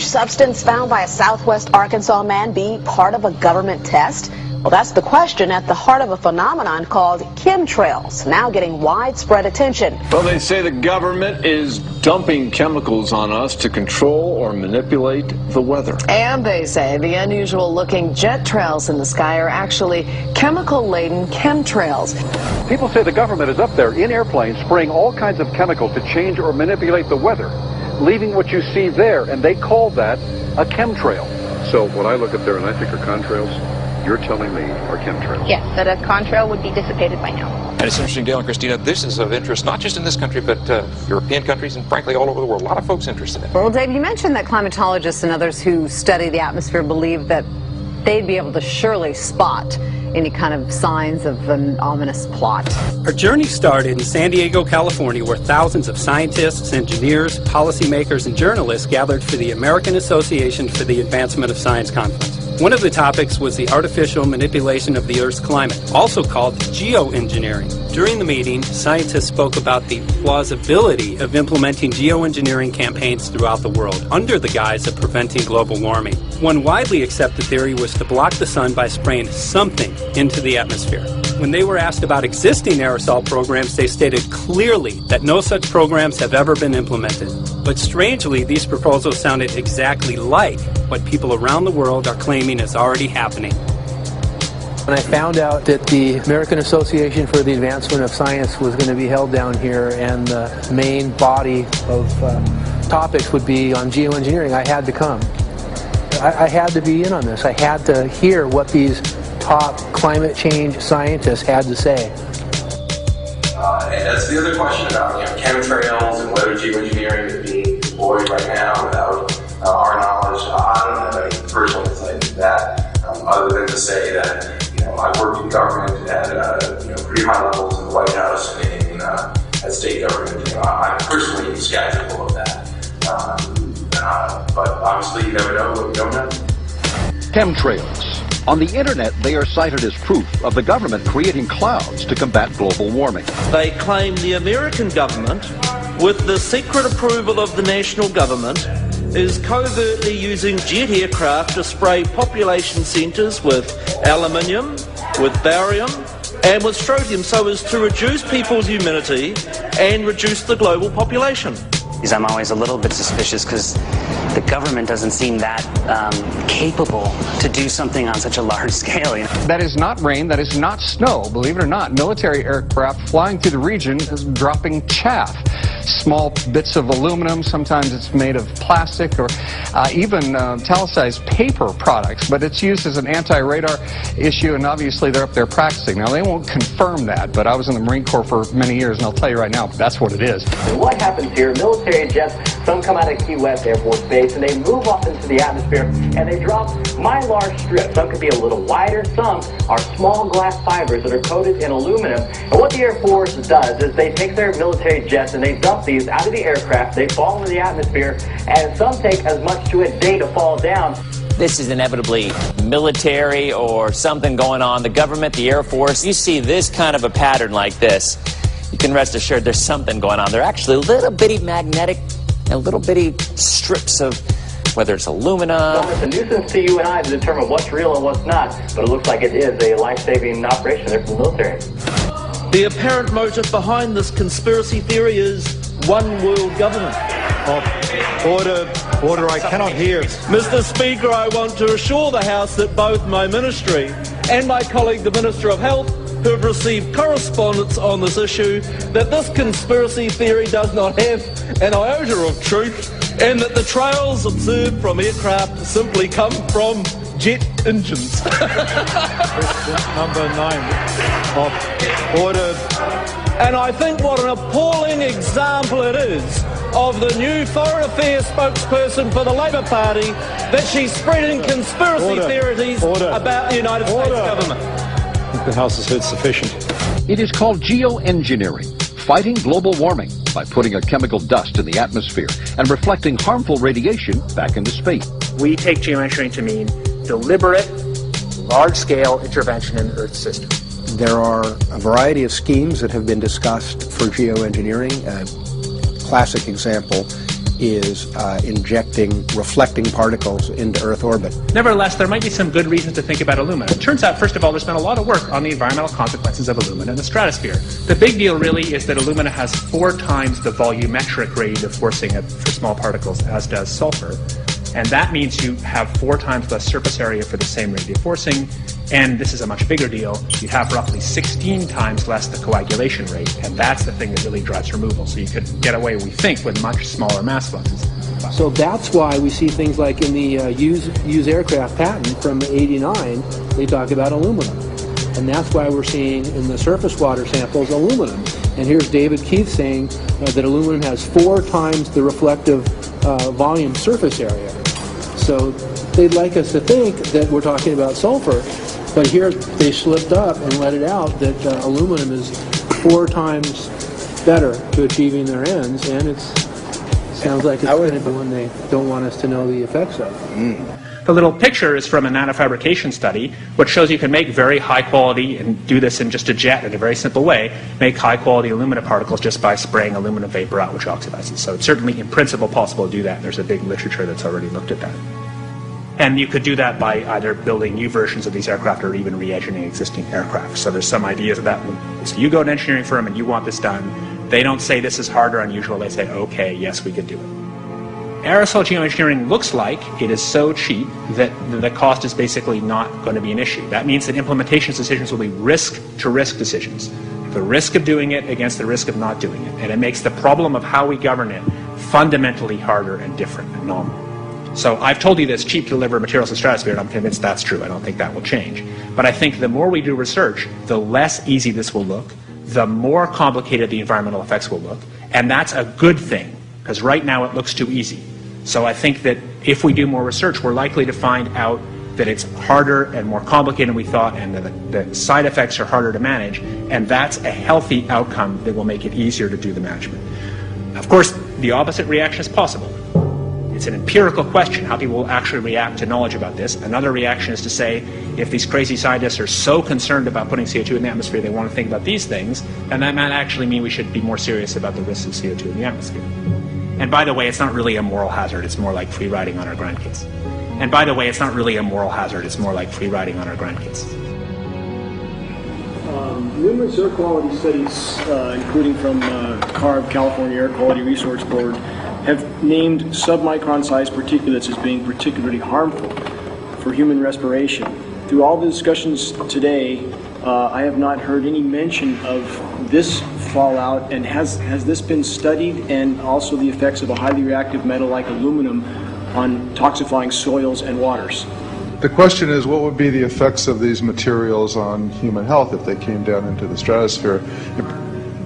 substance found by a southwest Arkansas man be part of a government test? Well, that's the question at the heart of a phenomenon called chemtrails, now getting widespread attention. Well, they say the government is dumping chemicals on us to control or manipulate the weather. And they say the unusual-looking jet trails in the sky are actually chemical-laden chemtrails. People say the government is up there in airplanes spraying all kinds of chemicals to change or manipulate the weather, leaving what you see there, and they call that a chemtrail. So what I look up there and I think are contrails, you're telling me are chemtrails? Yes, that a contrail would be dissipated by now. And it's interesting, Dale and Christina, this is of interest not just in this country, but European countries and frankly all over the world. A lot of folks interested in it. Well, Dave, you mentioned that climatologists and others who study the atmosphere believe that they'd be able to surely spot any kind of signs of an ominous plot. Our journey started in San Diego, California, where thousands of scientists, engineers, policymakers, and journalists gathered for the American Association for the Advancement of Science Conference. One of the topics was the artificial manipulation of the Earth's climate, also called geo-engineering. During the meeting, scientists spoke about the plausibility of implementing geoengineering campaigns throughout the world under the guise of preventing global warming. One widely accepted theory was to block the sun by spraying something into the atmosphere. When they were asked about existing aerosol programs, they stated clearly that no such programs have ever been implemented. But strangely, these proposals sounded exactly like what people around the world are claiming is already happening. When I found out that the American Association for the Advancement of Science was going to be held down here and the main body of topics would be on geoengineering, I had to come. I had to be in on this. I had to hear what these top climate change scientists had to say. And that's the other question about chemtrails and whether geoengineering is being deployed right now without our knowledge. I don't have any personal insight into that, other than to say that I worked in government at pretty high levels in the White House and at state government. I'm personally skeptical of that. But obviously, you never know what you don't know. Chemtrails. On the internet, they are cited as proof of the government creating clouds to combat global warming. They claim the American government, with the secret approval of the national government, is covertly using jet aircraft to spray population centres with aluminium, with barium, and with strontium so as to reduce people's immunity and reduce the global population. I'm always a little bit suspicious because the government doesn't seem that capable to do something on such a large scale. That is not rain, that is not snow. Believe it or not, military aircraft flying through the region is dropping chaff. Small bits of aluminum, sometimes it's made of plastic or even talicized paper products, but it's used as an anti-radar issue, and obviously they're up there practicing. Now, they won't confirm that, but I was in the Marine Corps for many years, and I'll tell you right now, that's what it is. And what happens here, military jets, some come out of Key West Air Force Base, and they move up into the atmosphere, and they drop mylar strips. Some could be a little wider, some are small glass fibers that are coated in aluminum. And what the Air Force does is they take their military jets and they dump these out of the aircraft, they fall into the atmosphere, and some take as much to a day to fall down. This is inevitably military or something going on. The government, the Air Force, you see this kind of a pattern like this, you can rest assured there's something going on. They're actually little bitty magnetic and little bitty strips of, whether it's aluminum. Well, it's a nuisance to you and I to determine what's real and what's not, but it looks like it is a life-saving operation there for the military. The apparent motive behind this conspiracy theory is one world government. Order, I cannot hear. Mr. Speaker, I want to assure the House that both my ministry and my colleague, the Minister of Health, who have received correspondence on this issue, that this conspiracy theory does not have an iota of truth, and that the trails observed from aircraft simply come from jet engines. Question number 9 of order. And I think what an appalling example it is of the new Foreign Affairs spokesperson for the Labour Party that she's spreading conspiracy theories about the United States government. I think the House has heard sufficient. It is called geoengineering, fighting global warming by putting a chemical dust in the atmosphere and reflecting harmful radiation back into space. We take geoengineering to mean deliberate, large-scale intervention in the Earth's system. There are a variety of schemes that have been discussed for geoengineering. A classic example is injecting reflecting particles into Earth orbit. Nevertheless, there might be some good reasons to think about alumina. It turns out, first of all, there's been a lot of work on the environmental consequences of alumina in the stratosphere. The big deal really is that alumina has 4 times the volumetric radiative forcing for small particles as does sulfur. And that means you have 4 times less surface area for the same radiative forcing. And this is a much bigger deal. You have roughly 16 times less the coagulation rate, and that's the thing that really drives removal. So you could get away, we think, with much smaller mass fluxes. So that's why we see things like in the use aircraft patent from '89, they talk about aluminum. And that's why we're seeing in the surface water samples aluminum. And here's David Keith saying that aluminum has 4 times the reflective volume surface area. So they'd like us to think that we're talking about sulfur, but here they slipped up and let it out that aluminum is 4 times better to achieving their ends, and it sounds like it's kind of the one they don't want us to know the effects of. The little picture is from a nanofabrication study, which shows you can make very high quality, and do this in just a jet in a very simple way, make high quality alumina particles just by spraying aluminum vapor out, which oxidizes. So it's certainly in principle possible to do that. There's a big literature that's already looked at that. And you could do that by either building new versions of these aircraft or even re-engineering existing aircraft. So there's some ideas of that. So you go to an engineering firm and you want this done. They don't say this is hard or unusual. They say, okay, yes, we could do it. Aerosol geoengineering looks like it is so cheap that the cost is basically not going to be an issue. That means that implementation decisions will be risk-to-risk decisions. The risk of doing it against the risk of not doing it. And it makes the problem of how we govern it fundamentally harder and different and novel. So I've told you that it's cheap to deliver materials to the stratosphere, and I'm convinced that's true. I don't think that will change. But I think the more we do research, the less easy this will look, the more complicated the environmental effects will look, and that's a good thing, because right now it looks too easy. So I think that if we do more research, we're likely to find out that it's harder and more complicated than we thought, and that the side effects are harder to manage, and that's a healthy outcome that will make it easier to do the management. Of course, the opposite reaction is possible. It's an empirical question how people will actually react to knowledge about this. Another reaction is to say, if these crazy scientists are so concerned about putting CO2 in the atmosphere, they want to think about these things, and that might actually mean we should be more serious about the risks of CO2 in the atmosphere. And by the way, it's not really a moral hazard, it's more like free riding on our grandkids. And by the way, it's not really a moral hazard, it's more like free riding on our grandkids. Numerous air quality studies, including from CARB, California Air Quality Resource Board, have named submicron-sized particulates as being particularly harmful for human respiration. Through all the discussions today, I have not heard any mention of this fallout, and has this been studied, and also the effects of a highly reactive metal like aluminum on toxifying soils and waters? The question is, what would be the effects of these materials on human health if they came down into the stratosphere,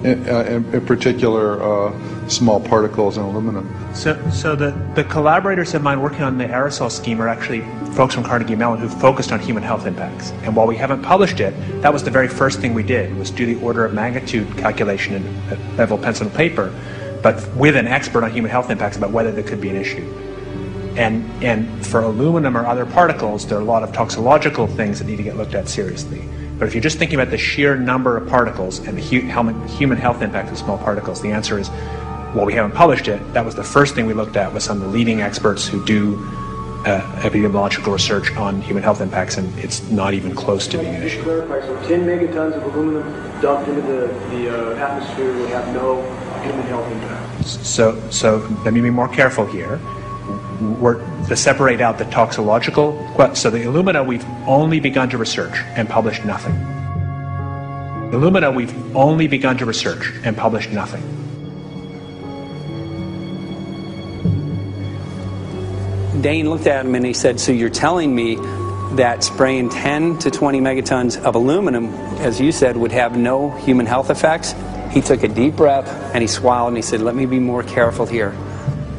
in particular small particles and aluminum? So the collaborators of mine working on the aerosol scheme are actually folks from Carnegie Mellon who focused on human health impacts. And while we haven't published it, that was the very first thing we did, was do the order of magnitude calculation in level pencil and paper, but with an expert on human health impacts about whether there could be an issue. And for aluminum or other particles, there are a lot of toxicological things that need to get looked at seriously. But if you're just thinking about the sheer number of particles and the human health impact of small particles, the answer is, well, we haven't published it. That was the first thing we looked at with some of the leading experts who do epidemiological research on human health impacts, and it's not even close to being an issue. Just to clarify, so 10 megatons of aluminum dumped into the atmosphere will have no human health impact. So let me be more careful here. We're to separate out the toxicological. So the alumina, we've only begun to research and published nothing. Alumina, we've only begun to research and published nothing. Dane looked at him and he said, so you're telling me that spraying 10 to 20 megatons of aluminum, as you said, would have no human health effects? He took a deep breath and he swallowed and he said, let me be more careful here.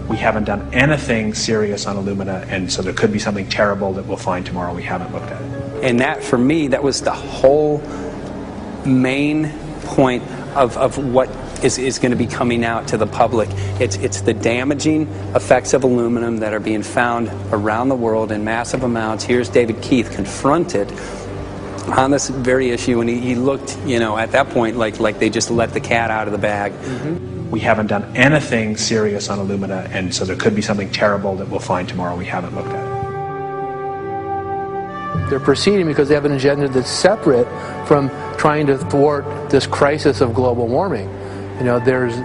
We haven't done anything serious on alumina, and so there could be something terrible that we'll find tomorrow we haven't looked at it. And that, for me, that was the whole main point of what is going to be coming out to the public. It's the damaging effects of aluminum that are being found around the world in massive amounts. Here's David Keith confronted on this very issue, and he looked, at that point like they just let the cat out of the bag. Mm-hmm. we haven't done anything serious on Illumina, and so there could be something terrible that we'll find tomorrow we haven't looked at. They're proceeding because they have an agenda that's separate from trying to thwart this crisis of global warming. You know, there's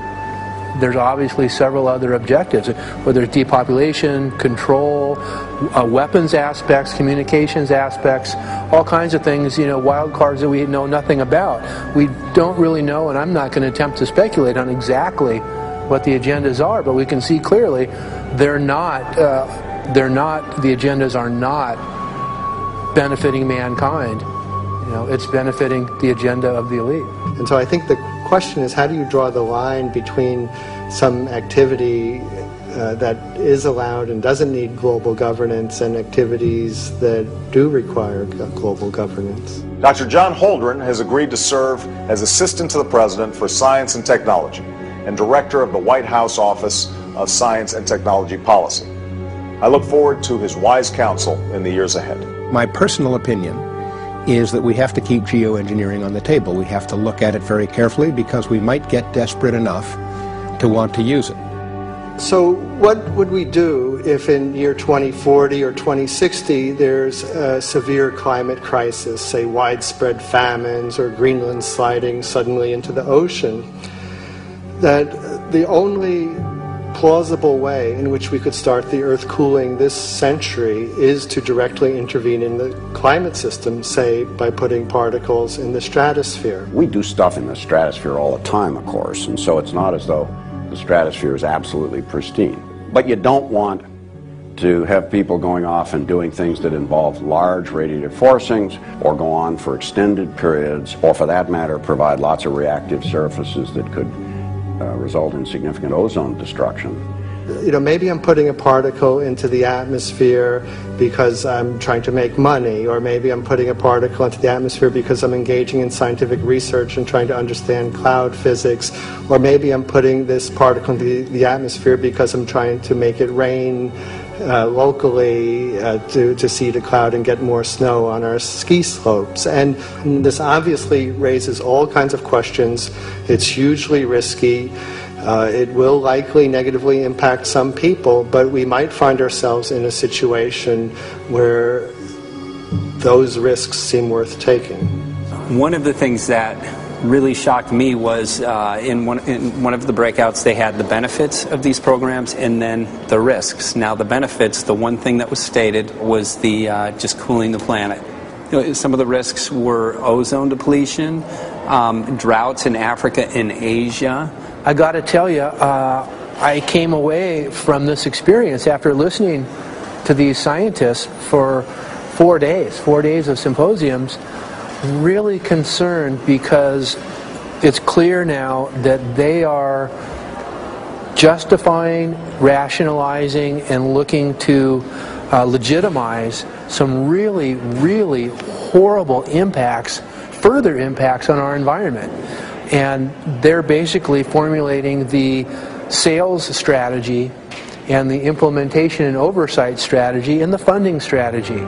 obviously several other objectives, whether it's depopulation, control, weapons aspects, communications aspects, all kinds of things, you know, wild cards that we know nothing about. We don't really know, and I'm not going to attempt to speculate on exactly what the agendas are, but we can see clearly the agendas are not benefiting mankind. You know, it's benefiting the agenda of the elite. And so I think the question is, how do you draw the line between some activity that is allowed and doesn't need global governance and activities that do require global governance? Dr. John Holdren has agreed to serve as Assistant to the President for Science and Technology and Director of the White House Office of Science and Technology Policy. I look forward to his wise counsel in the years ahead. My personal opinion is that we have to keep geoengineering on the table. We have to look at it very carefully because we might get desperate enough to want to use it. So what would we do if in year 2040 or 2060 there's a severe climate crisis, say widespread famines or Greenland sliding suddenly into the ocean, that the only plausible way in which we could start the Earth cooling this century is to directly intervene in the climate system, say by putting particles in the stratosphere? We do stuff in the stratosphere all the time, of course, and so it's not as though the stratosphere is absolutely pristine. But you don't want to have people going off and doing things that involve large radiative forcings or go on for extended periods, or for that matter provide lots of reactive surfaces that could result in significant ozone destruction. You know, maybe I'm putting a particle into the atmosphere because I'm trying to make money, or maybe I'm putting a particle into the atmosphere because I'm engaging in scientific research and trying to understand cloud physics, or maybe I'm putting this particle into the atmosphere because I'm trying to make it rain locally to seed a cloud and get more snow on our ski slopes. And this obviously raises all kinds of questions. It's hugely risky. It will likely negatively impact some people, but we might find ourselves in a situation where those risks seem worth taking. One of the things that really shocked me was in one of the breakouts they had the benefits of these programs and then the risks. Now the benefits, the one thing that was stated was the just cooling the planet. You know, some of the risks were ozone depletion, droughts in Africa and Asia. I got to tell you, I came away from this experience after listening to these scientists for 4 days of symposiums, really concerned because it's clear now that they are justifying, rationalizing, and looking to legitimize some really, really horrible impacts, further impacts on our environment. And they're basically formulating the sales strategy and the implementation and oversight strategy and the funding strategy.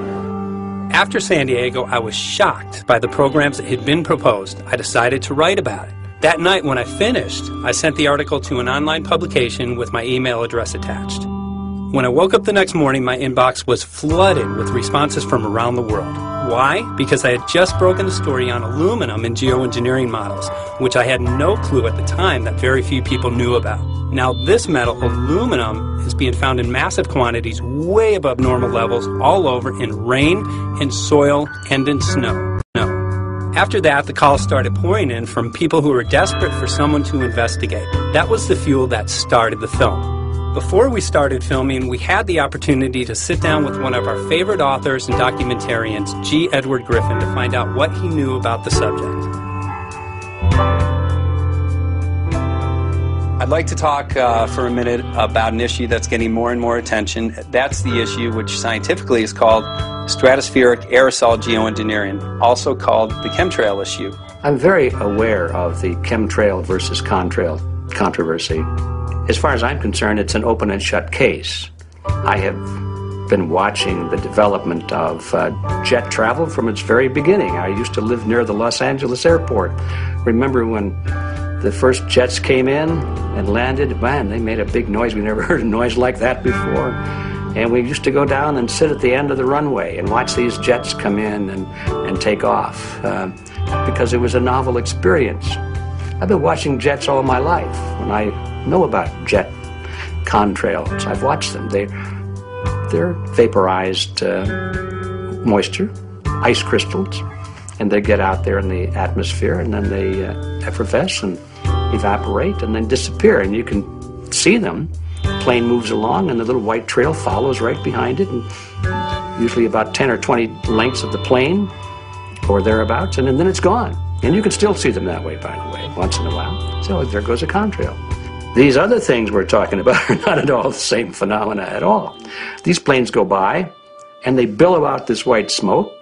After San Diego, I was shocked by the programs that had been proposed. I decided to write about it. That night when I finished, I sent the article to an online publication with my email address attached. When I woke up the next morning, my inbox was flooded with responses from around the world. Why? Because I had just broken a story on aluminum in geoengineering models, which I had no clue at the time that very few people knew about. Now this metal, aluminum, is being found in massive quantities way above normal levels all over in rain, in soil, and in snow. After that, the calls started pouring in from people who were desperate for someone to investigate. That was the fuel that started the film. Before we started filming, we had the opportunity to sit down with one of our favorite authors and documentarians, G. Edward Griffin, to find out what he knew about the subject. I'd like to talk for a minute about an issue that's getting more and more attention. That's the issue which scientifically is called stratospheric aerosol geoengineering, also called the chemtrail issue. I'm very aware of the chemtrail versus contrail controversy. As far as I'm concerned, it's an open and shut case. I have been watching the development of jet travel from its very beginning. I used to live near the Los Angeles airport. Remember when the first jets came in and landed. Man, they made a big noise. We never heard a noise like that before. And we used to go down and sit at the end of the runway and watch these jets come in and take off because it was a novel experience. I've been watching jets all my life. When I know about jet contrails, I've watched them. They're vaporized moisture, ice crystals, and they get out there in the atmosphere, and then they effervesce and evaporate and then disappear, and you can see them. Plane moves along and the little white trail follows right behind it, and usually about 10 or 20 lengths of the plane or thereabouts, and then it's gone. And you can still see them that way, by the way, once in a while. So there goes a contrail. These other things we're talking about are not at all the same phenomena at all. These planes go by and they billow out this white smoke,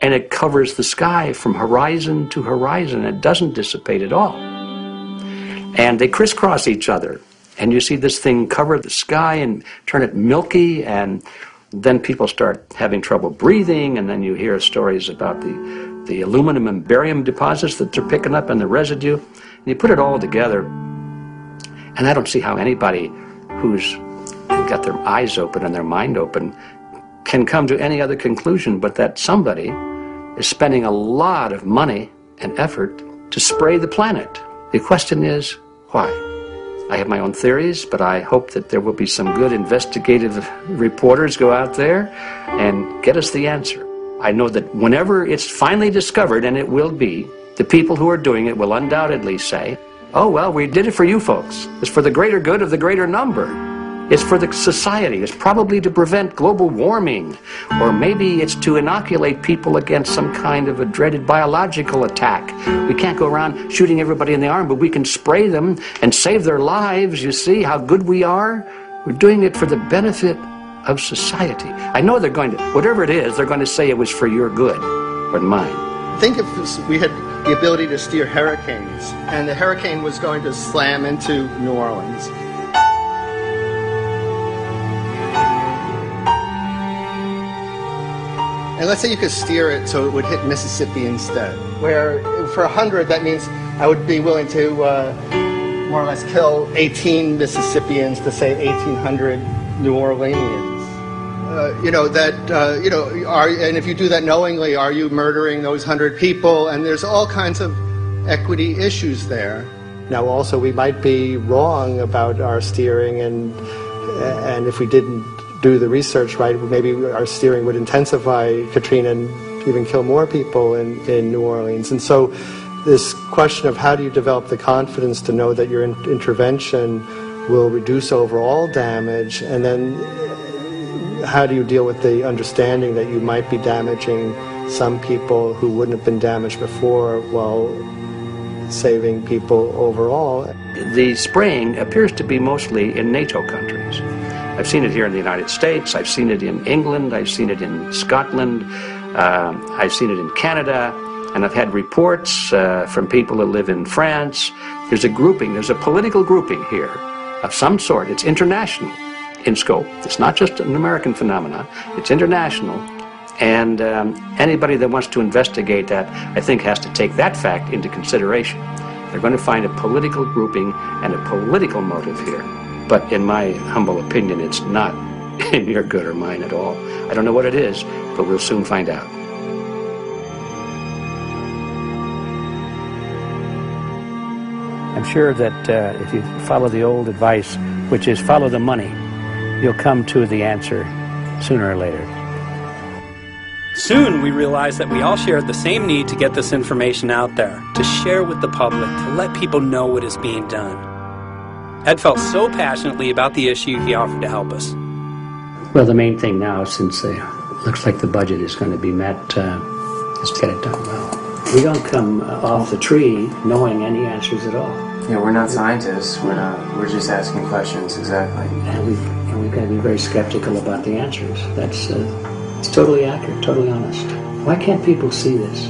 and it covers the sky from horizon to horizon. It doesn't dissipate at all. And they crisscross each other. And you see this thing cover the sky and turn it milky, and then people start having trouble breathing, and then you hear stories about the aluminum and barium deposits that they're picking up and the residue. And you put it all together, and I don't see how anybody who's got their eyes open and their mind open can come to any other conclusion but that somebody is spending a lot of money and effort to spray the planet. The question is, why? I have my own theories, but I hope that there will be some good investigative reporters go out there and get us the answer. I know that whenever it's finally discovered, and it will be, the people who are doing it will undoubtedly say, oh, well, we did it for you folks. It's for the greater good of the greater number. It's for the society. It's probably to prevent global warming. Or maybe it's to inoculate people against some kind of a dreaded biological attack. We can't go around shooting everybody in the arm, but we can spray them and save their lives. You see how good we are? We're doing it for the benefit of society. I know they're going to, whatever it is, they're going to say it was for your good or mine. Think if we had the ability to steer hurricanes, and the hurricane was going to slam into New Orleans. And let's say you could steer it so it would hit Mississippi instead, where for 100, that means I would be willing to more or less kill 18 Mississippians to save 1,800 New Orleanians. And if you do that knowingly, are you murdering those 100 people? And there's all kinds of equity issues there. Now, also, we might be wrong about our steering, and if we didn't do the research right, maybe our steering would intensify Katrina and even kill more people in New Orleans. And so this question of how do you develop the confidence to know that your intervention will reduce overall damage, and then how do you deal with the understanding that you might be damaging some people who wouldn't have been damaged before while saving people overall? The spraying appears to be mostly in NATO countries. I've seen it here in the United States, I've seen it in England, I've seen it in Scotland, I've seen it in Canada, and I've had reports from people who live in France. There's a grouping, there's a political grouping here of some sort. It's international in scope. It's not just an American phenomenon, it's international. And anybody that wants to investigate that, I think, has to take that fact into consideration. They're going to find a political grouping and a political motive here. But in my humble opinion, it's not in your good or mine at all. I don't know what it is, but we'll soon find out. I'm sure that if you follow the old advice, which is follow the money, you'll come to the answer sooner or later. Soon we realized that we all shared the same need to get this information out there, to share with the public, to let people know what is being done. Ed felt so passionately about the issue, he offered to help us. Well, the main thing now, since it looks like the budget is going to be met, is to get it done well. We don't come off the tree knowing any answers at all. Yeah, we're not scientists. We're just asking questions, exactly. And we've got to be very skeptical about the answers. That's it's totally accurate, totally honest. Why can't people see this?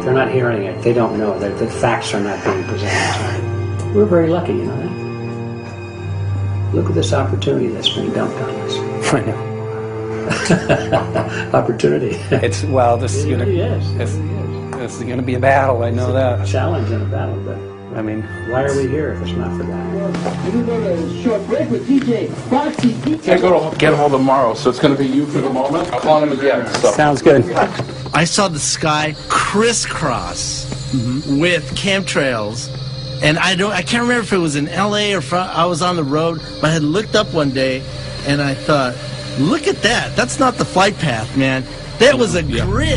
They're not hearing it. They don't know. The facts are not being presented. We're very lucky, you know that? Look at this opportunity that's being dumped on us. I know. Opportunity. It's, well, this, It really is. It's This is going to be a battle, I know that. A challenge and a battle, but I mean, why are we here if it's not for that? Short break with DJ Foxy. Can't go to get him all tomorrow, so it's going to be you for the moment. I'll call him again. So. Sounds good. I saw the sky crisscross with chemtrails, and I can't remember if it was in LA or I was on the road, but I had looked up one day, and I thought, look at that. That's not the flight path, man. That was a regular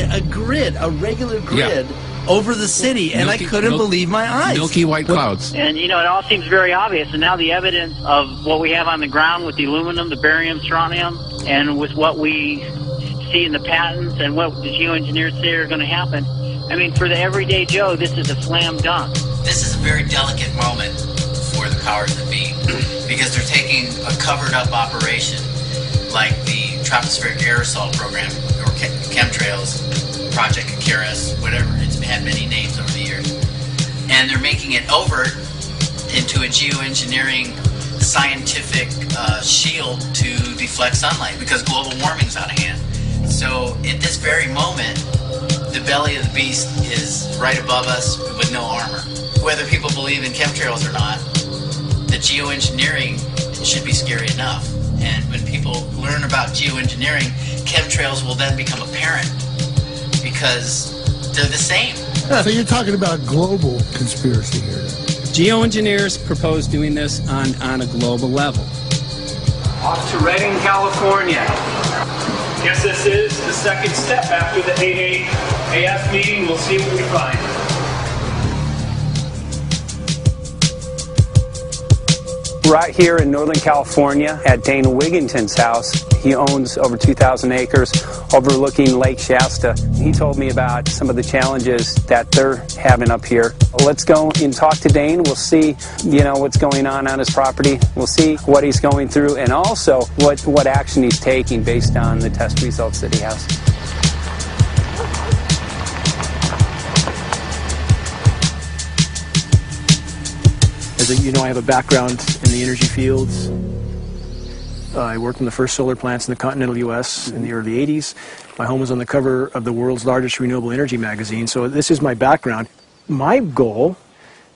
grid. Over the city, and I couldn't believe my eyes. Milky white clouds. And, you know, it all seems very obvious, and now the evidence of what we have on the ground with the aluminum, the barium, strontium, and with what we see in the patents and what the geoengineers say are going to happen, I mean, for the everyday Joe, this is a slam dunk. This is a very delicate moment for the powers that be, because they're taking a covered-up operation like the tropospheric aerosol program, or chemtrails, Project Icarus, whatever, it's had many names over the years, and they're making it overt into a geoengineering scientific shield to deflect sunlight, because global warming's out of hand. So at this very moment, the belly of the beast is right above us with no armor. Whether people believe in chemtrails or not, the geoengineering should be scary enough. And when people learn about geoengineering, chemtrails will then become apparent, because they're the same. So you're talking about global conspiracy here. Geoengineers propose doing this on a global level. Off to Redding, California. Guess this is the second step after the AAAF meeting. We'll see what we find. Right here in Northern California at Dane Wigington's house. He owns over 2,000 acres overlooking Lake Shasta. He told me about some of the challenges that they're having up here. Let's go and talk to Dane. We'll see, you know, what's going on his property. We'll see what he's going through, and also what action he's taking based on the test results that he has. As you know, I have a background in the energy fields. I worked in the first solar plants in the continental U.S. in the early 80s. My home was on the cover of the world's largest renewable energy magazine, so this is my background. My goal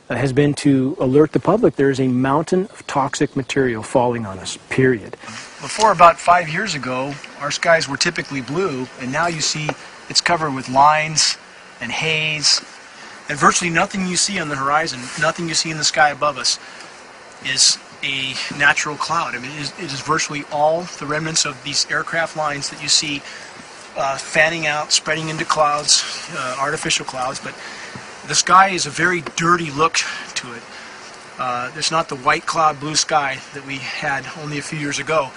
has been to alert the public there is a mountain of toxic material falling on us, period. Before about 5 years ago, our skies were typically blue, and now you see it's covered with lines and haze. And virtually nothing you see on the horizon, nothing you see in the sky above us is a natural cloud. I mean, it is virtually all the remnants of these aircraft lines that you see fanning out, spreading into clouds, artificial clouds. But the sky is a very dirty look to it. There's not the white cloud blue sky that we had only a few years ago,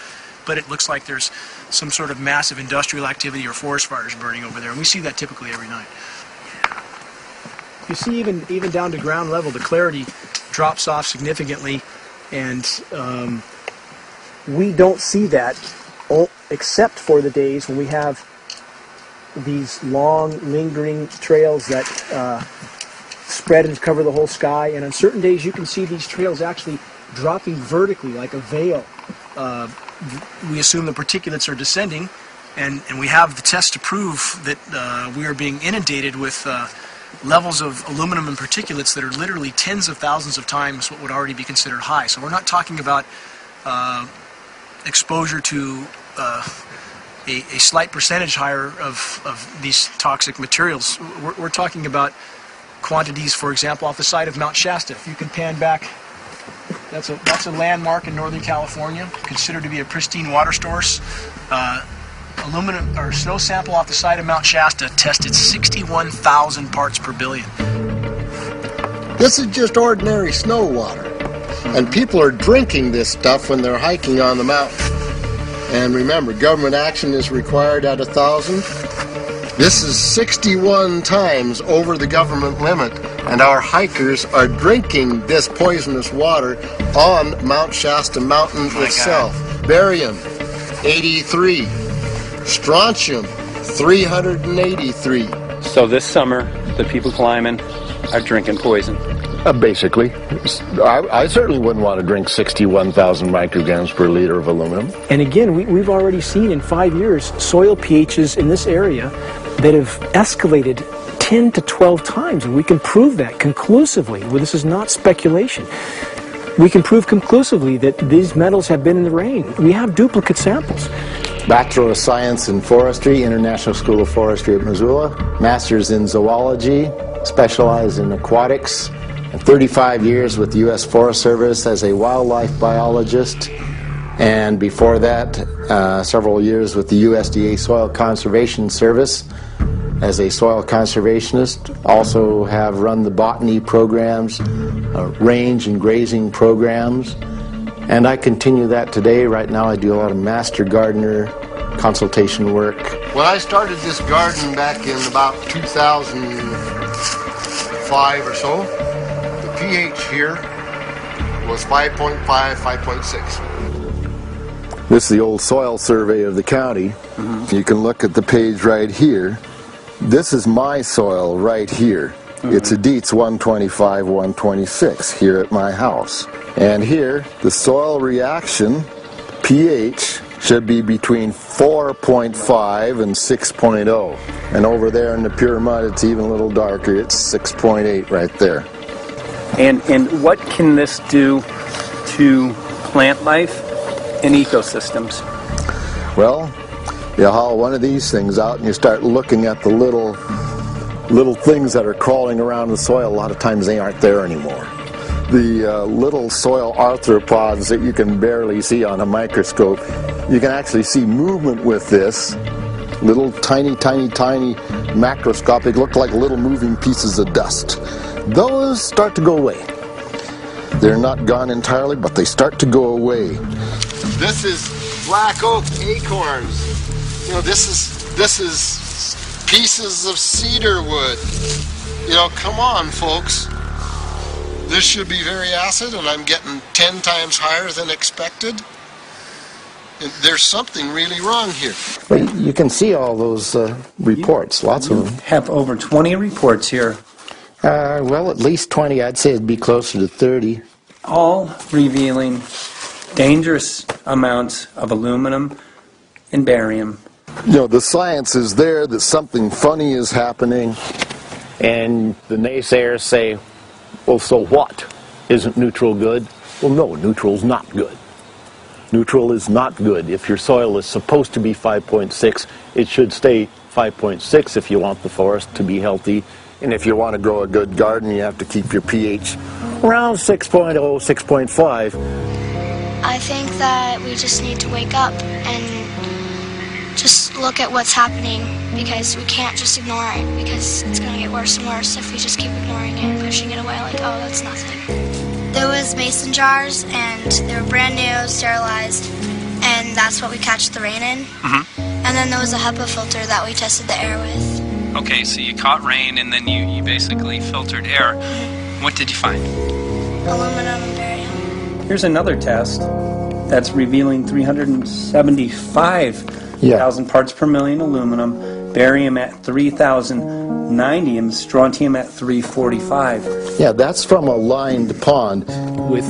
but it looks like there's some sort of massive industrial activity or forest fires burning over there, and we see that typically every night. You see, even down to ground level, the clarity drops off significantly, and we don't see that except for the days when we have these long, lingering trails that spread and cover the whole sky. And on certain days, you can see these trails actually dropping vertically like a veil. We assume the particulates are descending, and we have the test to prove that we are being inundated with levels of aluminum and particulates that are literally tens of thousands of times what would already be considered high. So we're not talking about exposure to a slight percentage higher of these toxic materials. We're talking about quantities, for example, off the side of Mount Shasta. If you can pan back, that's a landmark in Northern California, considered to be a pristine water source. Aluminum or snow sample off the side of Mount Shasta tested 61,000 parts per billion. This is just ordinary snow water, and people are drinking this stuff when they're hiking on the mountain. And remember, government action is required at 1,000. This is 61 times over the government limit, and our hikers are drinking this poisonous water on Mount Shasta Mountain itself. Barium, 83. Strontium, 383. So this summer, the people climbing are drinking poison. Basically. I certainly wouldn't want to drink 61,000 micrograms per liter of aluminum. And again, we've already seen in 5 years soil pHs in this area that have escalated 10 to 12 times, and we can prove that conclusively. Well, this is not speculation. We can prove conclusively that these metals have been in the rain. We have duplicate samples. Bachelor of Science in Forestry, International School of Forestry at Missoula. Master's in Zoology, specialized in aquatics. And 35 years with the U.S. Forest Service as a wildlife biologist. And before that, several years with the USDA Soil Conservation Service as a soil conservationist. Also have run the botany programs, range and grazing programs. And I continue that today. Right now I do a lot of master gardener consultation work. When I started this garden back in about 2005 or so, the pH here was 5.5, 5.6. This is the old soil survey of the county. You can look at the page right here. This is my soil right here. It's a Dietz 125, 126 here at my house. And here, the soil reaction pH should be between 4.5 and 6.0. And over there in the pure mud, it's even a little darker. It's 6.8 right there. And what can this do to plant life and ecosystems? Well, you haul one of these things out and you start looking at the little things that are crawling around the soil. A lot of times they aren't there anymore. The little soil arthropods that you can barely see on a microscope, you can actually see movement with this. Little tiny macroscopic, look like little moving pieces of dust. Those start to go away. They're not gone entirely, but they start to go away. This is black oak acorns. You know, this is pieces of cedar wood. You know, come on, folks. This should be very acid, and I'm getting 10 times higher than expected. There's something really wrong here. Well, you can see all those reports, lots of them. Have over 20 reports here. Well, at least 20. I'd say it'd be closer to 30. All revealing dangerous amounts of aluminum and barium. You know, the science is there that something funny is happening. And the naysayers say, well, so what? Isn't neutral good? Well, no, neutral's not good. Neutral is not good. If your soil is supposed to be 5.6, it should stay 5.6 if you want the forest to be healthy. And if you want to grow a good garden, you have to keep your pH around 6.0, 6.5. I think that we just need to wake up and just look at what's happening, because we can't just ignore it, because it's going to get worse and worse if we just keep ignoring it and pushing it away like, oh, that's nothing. There was mason jars, and they were brand new, sterilized, and that's what we catch the rain in. And then there was a HEPA filter that we tested the air with. Okay, so you caught rain and then you basically filtered air. What did you find? Aluminum and barium. Here's another test that's revealing 375,000 parts per million aluminum, barium at 3,090, and strontium at 345. Yeah, that's from a lined pond. With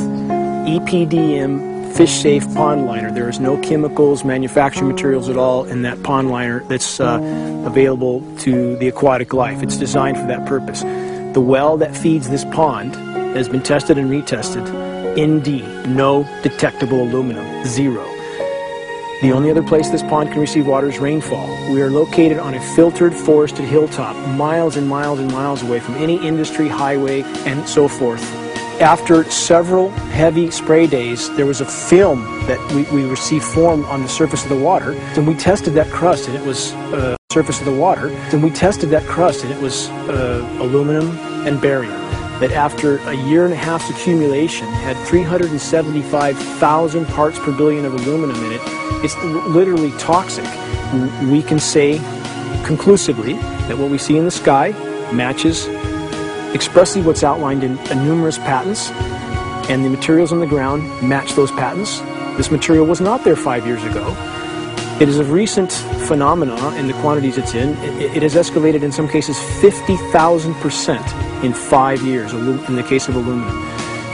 EPDM fish-safe pond liner. There is no chemicals, manufacturing materials at all in that pond liner that's available to the aquatic life. It's designed for that purpose. The well that feeds this pond has been tested and retested. ND, no detectable aluminum, 0. The only other place this pond can receive water is rainfall. We are located on a filtered, forested hilltop, miles and miles and miles away from any industry, highway, and so forth. After several heavy spray days, there was a film that we received formed on the surface of the water, and we tested that crust, and it was aluminum and barium. That after a year and a half's accumulation had 375,000 parts per billion of aluminum in it. It's literally toxic. We can say conclusively that what we see in the sky matches expressly what's outlined in numerous patents, and the materials on the ground match those patents. This material was not there 5 years ago. It is a recent phenomenon in the quantities it's in. It has escalated in some cases 50,000% in 5 years in the case of aluminum.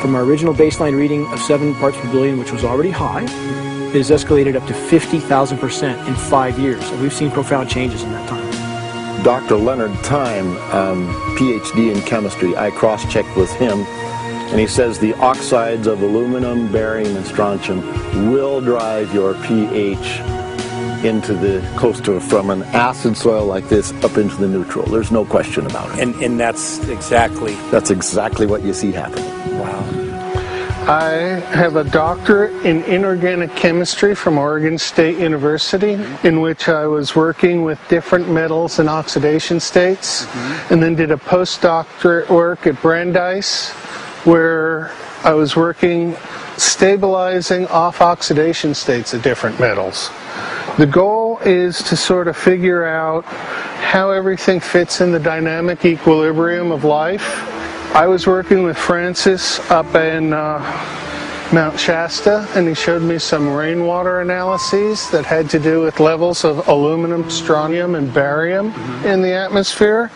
From our original baseline reading of 7 parts per billion, which was already high, it has escalated up to 50,000% in 5 years. And we've seen profound changes in that time. Dr. Leonard Time, PhD in chemistry, I cross-checked with him, and he says the oxides of aluminum, barium, and strontium will drive your pH into the from an acid soil like this up into the neutral. There's no question about it. And that's exactly what you see happening. Wow. I have a doctorate in inorganic chemistry from Oregon State University, in which I was working with different metals and oxidation states, and then did a postdoctorate work at Brandeis, where I was working stabilizing off oxidation states of different metals. The goal is to sort of figure out how everything fits in the dynamic equilibrium of life. I was working with Francis up in Mount Shasta, and he showed me some rainwater analyses that had to do with levels of aluminum, strontium, and barium in the atmosphere.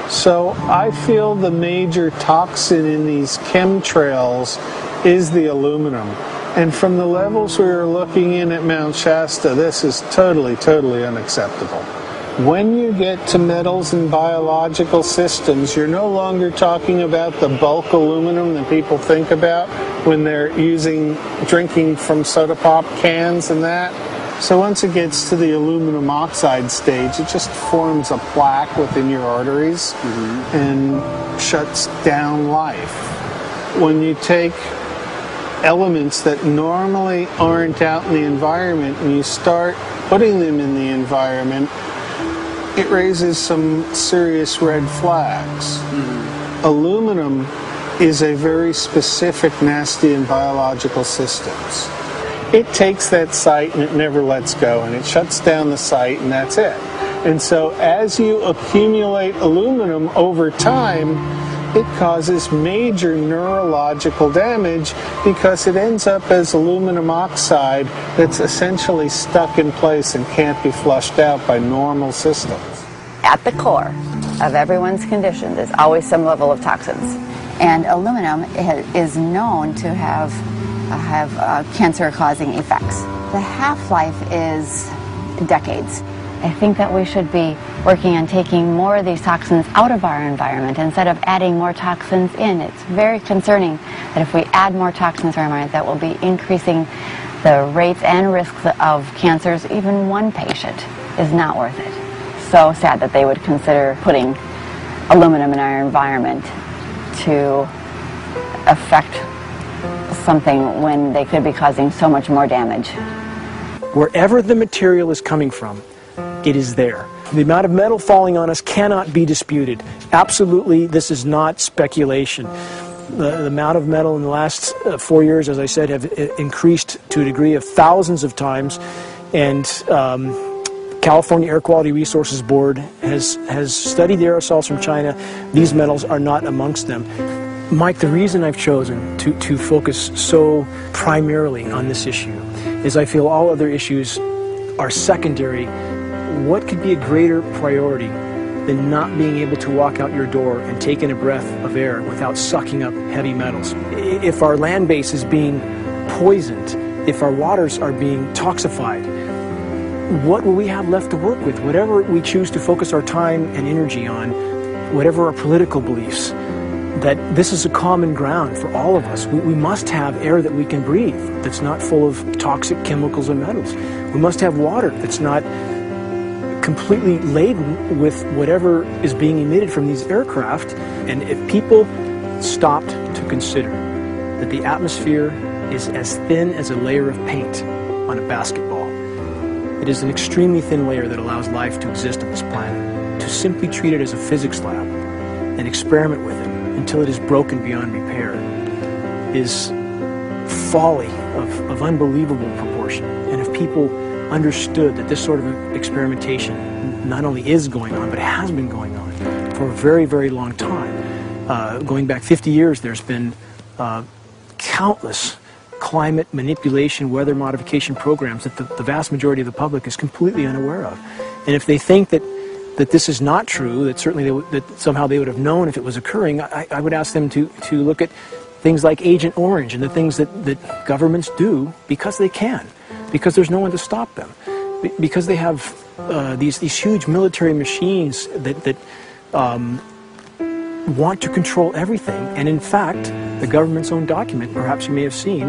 So I feel the major toxin in these chemtrails is the aluminum. And from the levels we were looking in at Mount Shasta, this is totally, totally unacceptable. When you get to metals and biological systems, you're no longer talking about the bulk aluminum that people think about when they're drinking from soda pop cans and that. So once it gets to the aluminum oxide stage, it just forms a plaque within your arteries and shuts down life. When you take elements that normally aren't out in the environment and you start putting them in the environment, it raises some serious red flags. Aluminum is a very specific nasty in biological systems. It takes that site and it never lets go, and it shuts down the site, and that's it. And so as you accumulate aluminum over time, it causes major neurological damage because it ends up as aluminum oxide that's essentially stuck in place and can't be flushed out by normal systems. At the core of everyone's condition, there's always some level of toxins. And aluminum is known to have cancer-causing effects. The half-life is decades. I think that we should be working on taking more of these toxins out of our environment instead of adding more toxins in. It's very concerning that if we add more toxins to our environment, that will be increasing the rates and risks of cancers. Even one patient is not worth it. So sad that they would consider putting aluminum in our environment to affect something when they could be causing so much more damage. Wherever the material is coming from, it is there. The amount of metal falling on us cannot be disputed. Absolutely, this is not speculation. The amount of metal in the last 4 years, as I said, have increased to a degree of thousands of times, and California Air Quality Resources Board has studied the aerosols from China. These metals are not amongst them. Mike, the reason I've chosen to focus so primarily on this issue is I feel all other issues are secondary. What could be a greater priority than not being able to walk out your door and take in a breath of air without sucking up heavy metals? If our land base is being poisoned, if our waters are being toxified, what will we have left to work with? Whatever we choose to focus our time and energy on, whatever our political beliefs, that this is a common ground for all of us. We must have air that we can breathe that's not full of toxic chemicals and metals. We must have water that's not completely laden with whatever is being emitted from these aircraft. And if people stopped to consider that the atmosphere is as thin as a layer of paint on a basketball, it is an extremely thin layer that allows life to exist on this planet, to simply treat it as a physics lab and experiment with it until it is broken beyond repair is folly of unbelievable proportion. And if people understood that this sort of experimentation not only is going on, but has been going on for a very, very long time. Going back 50 years, there's been countless climate manipulation, weather modification programs that the vast majority of the public is completely unaware of. And if they think that this is not true, that certainly that somehow they would have known if it was occurring, I would ask them to look at things like Agent Orange and the things that governments do because they can, because there's no one to stop them. because they have these huge military machines that want to control everything. And in fact, the government's own document, perhaps you may have seen,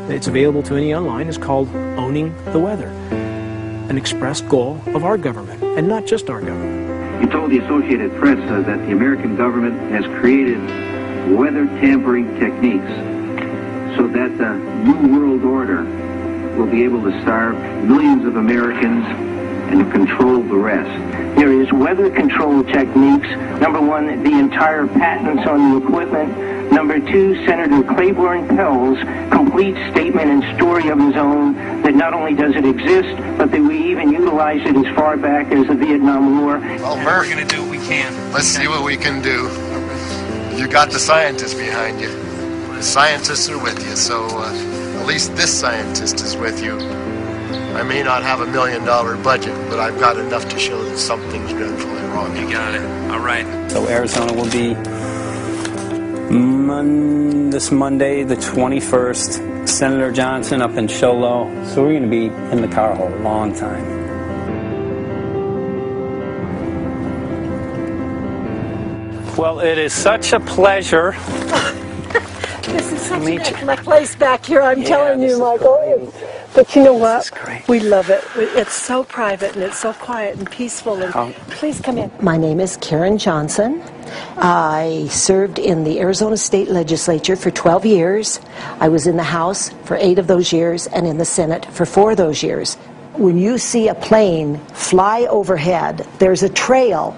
it's available to any online, is called Owning the Weather, an expressed goal of our government, and not just our government. He told the Associated Press that the American government has created weather tampering techniques so that the New World Order will be able to starve millions of Americans and to control the rest. There is weather control techniques. Number one, the entire patents on the equipment. Number two, Senator Claiborne Pell's complete statement and story of his own that not only does it exist, but that we even utilize it as far back as the Vietnam War. Well, Murph, we're going to do what we can. Let's see what we can do. You got the scientists behind you. The scientists are with you, so at least this scientist is with you. I may not have $1 million budget, but I've got enough to show that something's dreadfully wrong. You got it. All right. So Arizona will be this Monday, the 21st. Senator Johnson up in Show Low. So we're going to be in the car hole a long time. Well, it is such a pleasure. This is such an excellent place back here, I'm telling you, Michael. But you know what? We love it. It's so private and it's so quiet and peaceful. And please come in. My name is Karen Johnson. I served in the Arizona State Legislature for 12 years. I was in the House for 8 of those years and in the Senate for 4 of those years. When you see a plane fly overhead, there's a trail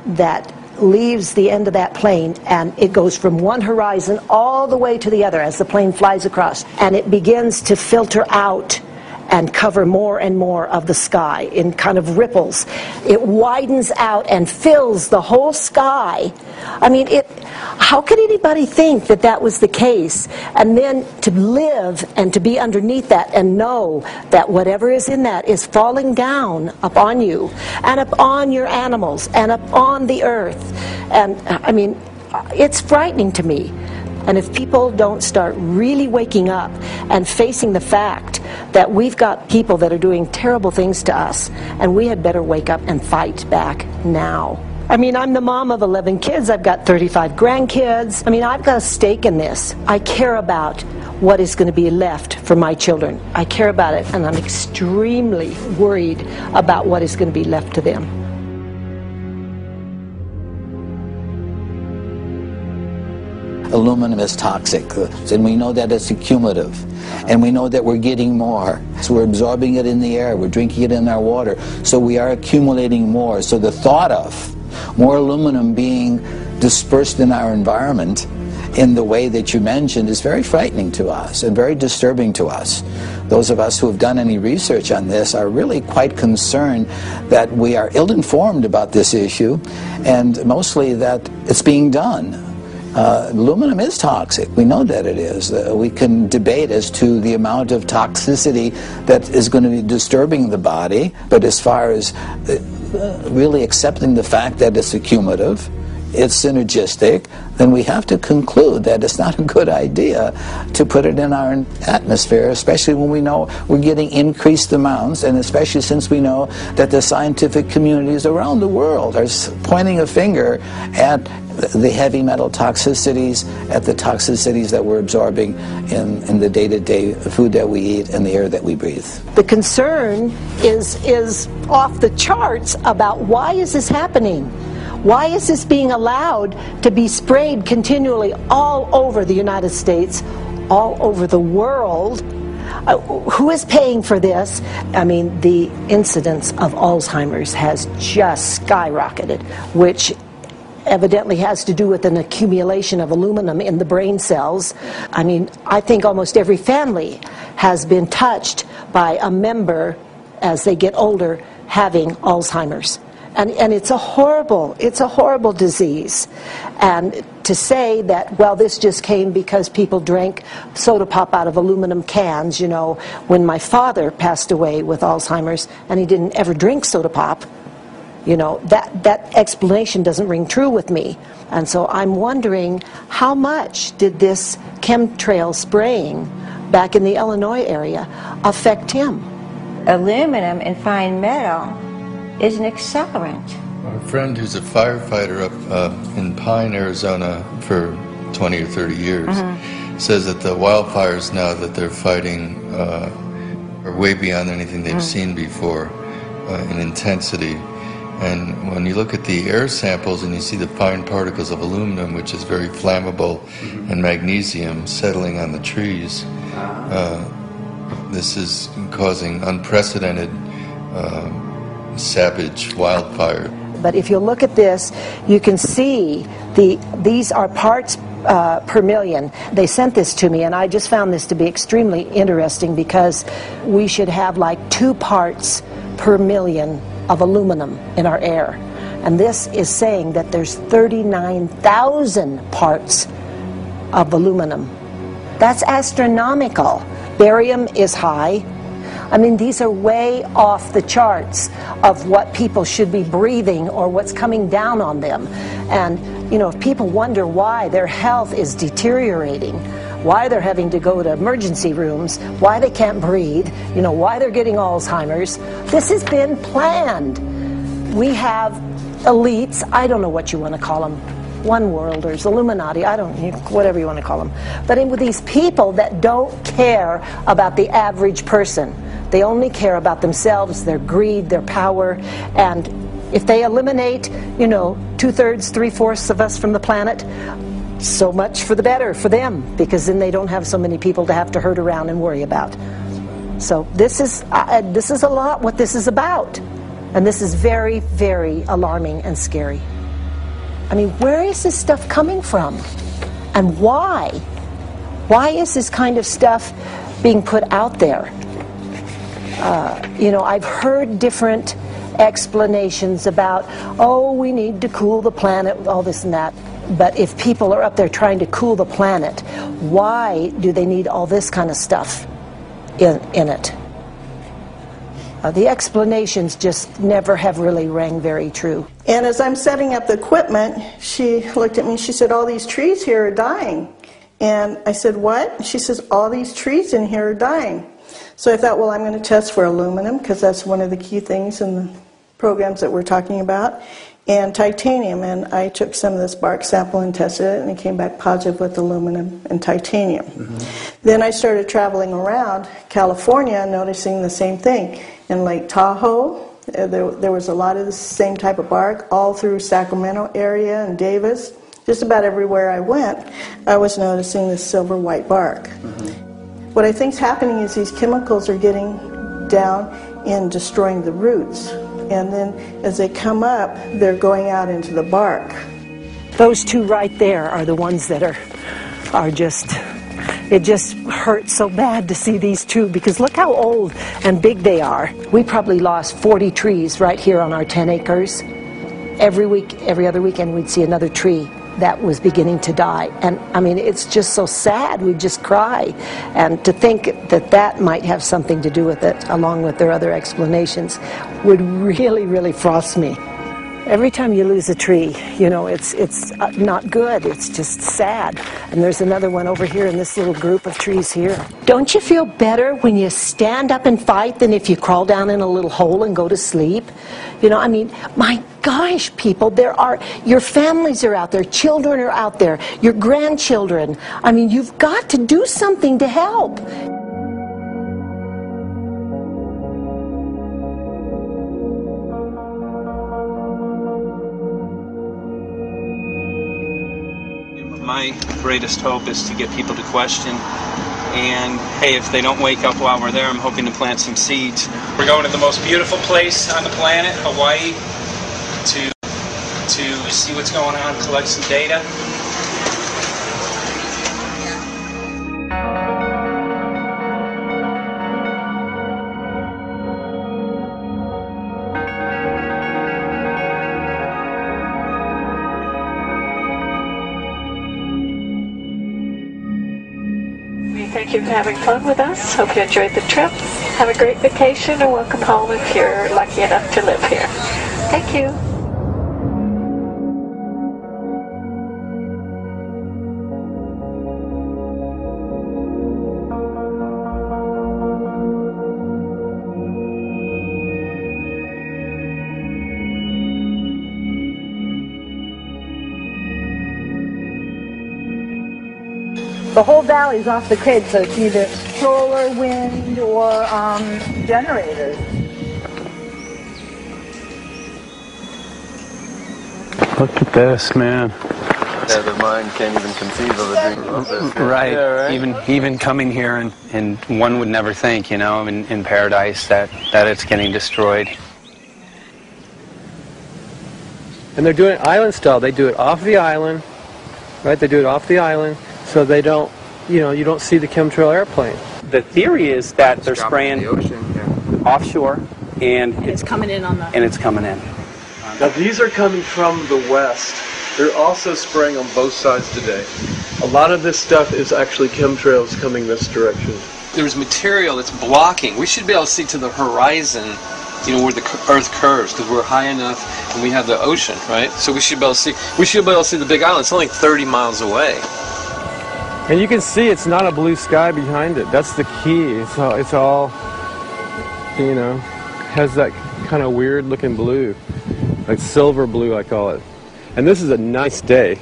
that leaves the end of that plane, and it goes from one horizon all the way to the other as the plane flies across, and it begins to filter out and cover more and more of the sky in kind of ripples. It widens out and fills the whole sky. I mean, how could anybody think that that was the case? And then to live and to be underneath that and know that whatever is in that is falling down upon you and upon your animals and upon the earth. And I mean, it's frightening to me. And if people don't start really waking up and facing the fact that we've got people that are doing terrible things to us, and we had better wake up and fight back now. I mean, I'm the mom of 11 kids. I've got 35 grandkids. I mean, I've got a stake in this. I care about what is going to be left for my children. I care about it, and I'm extremely worried about what is going to be left to them. Aluminum is toxic, and we know that it's accumulative, and we know that we're getting more. So we're absorbing it in the air, we're drinking it in our water, so we are accumulating more. So the thought of more aluminum being dispersed in our environment in the way that you mentioned is very frightening to us and very disturbing to us. Those of us who have done any research on this are really quite concerned that we are ill-informed about this issue, and mostly that it's being done. Aluminum is toxic. We know that it is. We can debate as to the amount of toxicity that is going to be disturbing the body, but as far as really accepting the fact that it's accumulative, it's synergistic, then we have to conclude that it's not a good idea to put it in our atmosphere, especially when we know we're getting increased amounts, and especially since we know that the scientific communities around the world are pointing a finger at the heavy metal toxicities, at the toxicities that we're absorbing in the day-to-day food that we eat and the air that we breathe. The concern is off the charts about why is this happening? Why is this being allowed to be sprayed continually all over the United States, all over the world? Who is paying for this? I mean, the incidence of Alzheimer's has just skyrocketed, which evidently has to do with an accumulation of aluminum in the brain cells. I mean, I think almost every family has been touched by a member as they get older having Alzheimer's. And it's a horrible disease. And to say that, well, this just came because people drank soda pop out of aluminum cans, you know, when my father passed away with Alzheimer's and he didn't ever drink soda pop, you know, that explanation doesn't ring true with me. And so I'm wondering, how much did this chemtrail spraying back in the Illinois area affect him? aluminum and fine metal is an accelerant. Our friend who's a firefighter up in Pine, Arizona for 20 or 30 years says that the wildfires now that they're fighting are way beyond anything they've seen before in intensity. And when you look at the air samples and you see the fine particles of aluminum, which is very flammable, and magnesium settling on the trees, this is causing unprecedented savage wildfire. But if you look at this, you can see these are parts per million. They sent this to me, and I just found this to be extremely interesting because we should have like 2 parts per million of aluminum in our air. And this is saying that there's 39,000 parts of aluminum. That's astronomical. Barium is high. I mean, these are way off the charts of what people should be breathing or what's coming down on them. And, you know, if people wonder why their health is deteriorating, why they're having to go to emergency rooms, why they can't breathe, you know, why they're getting Alzheimer's, this has been planned. We have elites, I don't know what you want to call them, one worlders, Illuminati, I don't, whatever you want to call them. But with these people that don't care about the average person. They only care about themselves, their greed, their power, and if they eliminate, you know, 2/3, 3/4 of us from the planet, so much for the better for them, because then they don't have so many people to have to herd around and worry about. So this is a lot what this is about, and this is very, very alarming and scary. I mean, where is this stuff coming from, and why? Why is this kind of stuff being put out there? You know, I've heard different explanations about, oh, we need to cool the planet, all this and that. But if people are up there trying to cool the planet, why do they need all this kind of stuff in it? The explanations just never have really rang very true. And as I'm setting up the equipment, she looked at me, she said, all these trees here are dying. And I said, what? She says, all these trees in here are dying. So I thought, well, I'm going to test for aluminum, because that's one of the key things in the programs that we're talking about, and titanium. And I took some of this bark sample and tested it, and it came back positive with aluminum and titanium. Then I started traveling around California, noticing the same thing. In Lake Tahoe, there was a lot of the same type of bark, all through Sacramento area and Davis. Just about everywhere I went, I was noticing this silver white bark. What I think is happening is these chemicals are getting down and destroying the roots. And then as they come up, they're going out into the bark. Those 2 right there are the ones that are just, it just hurts so bad to see these 2, because look how old and big they are. We probably lost 40 trees right here on our 10 acres. Every week, every other weekend, we'd see another tree that was beginning to die. And I mean, it's just so sad, we just cry. And to think that that might have something to do with it, along with their other explanations, would really, really frost me. Every time you lose a tree, you know, it's not good, it's just sad. And there's another one over here in this little group of trees here. Don't you feel better when you stand up and fight than if you crawl down in a little hole and go to sleep? You know, I mean, my gosh, people, your families are out there, children are out there, your grandchildren. I mean, you've got to do something to help. My greatest hope is to get people to question, and hey, if they don't wake up while we're there, I'm hoping to plant some seeds. We're going to the most beautiful place on the planet, Hawaii, to see what's going on, collect some data. Thank you for having fun with us. Hope you enjoyed the trip. Have a great vacation and welcome home if you're lucky enough to live here. Thank you. The whole valley's off the grid, so it's either solar, wind, or generators. Look at this, man. Yeah, the mind can't even conceive of a dream of this. Right. Yeah, right. Even coming here, and one would never think, you know, in paradise that it's getting destroyed. And they're doing it island style. They do it off the island, right? They do it off the island, so they don't, you know, you don't see the chemtrail airplane. The theory is that they're spraying offshore, and it's coming in on the... And it's coming in. Now these are coming from the west. They're also spraying on both sides today. A lot of this stuff is actually chemtrails coming this direction. There's material that's blocking. We should be able to see to the horizon, you know, where the Earth curves, because we're high enough and we have the ocean, right? So we should be able to see. We should be able to see the Big Island. It's only 30 miles away. And you can see it's not a blue sky behind it. That's the key. It's all, you know, has that kind of weird looking blue, like silver blue, I call it. And this is a nice day.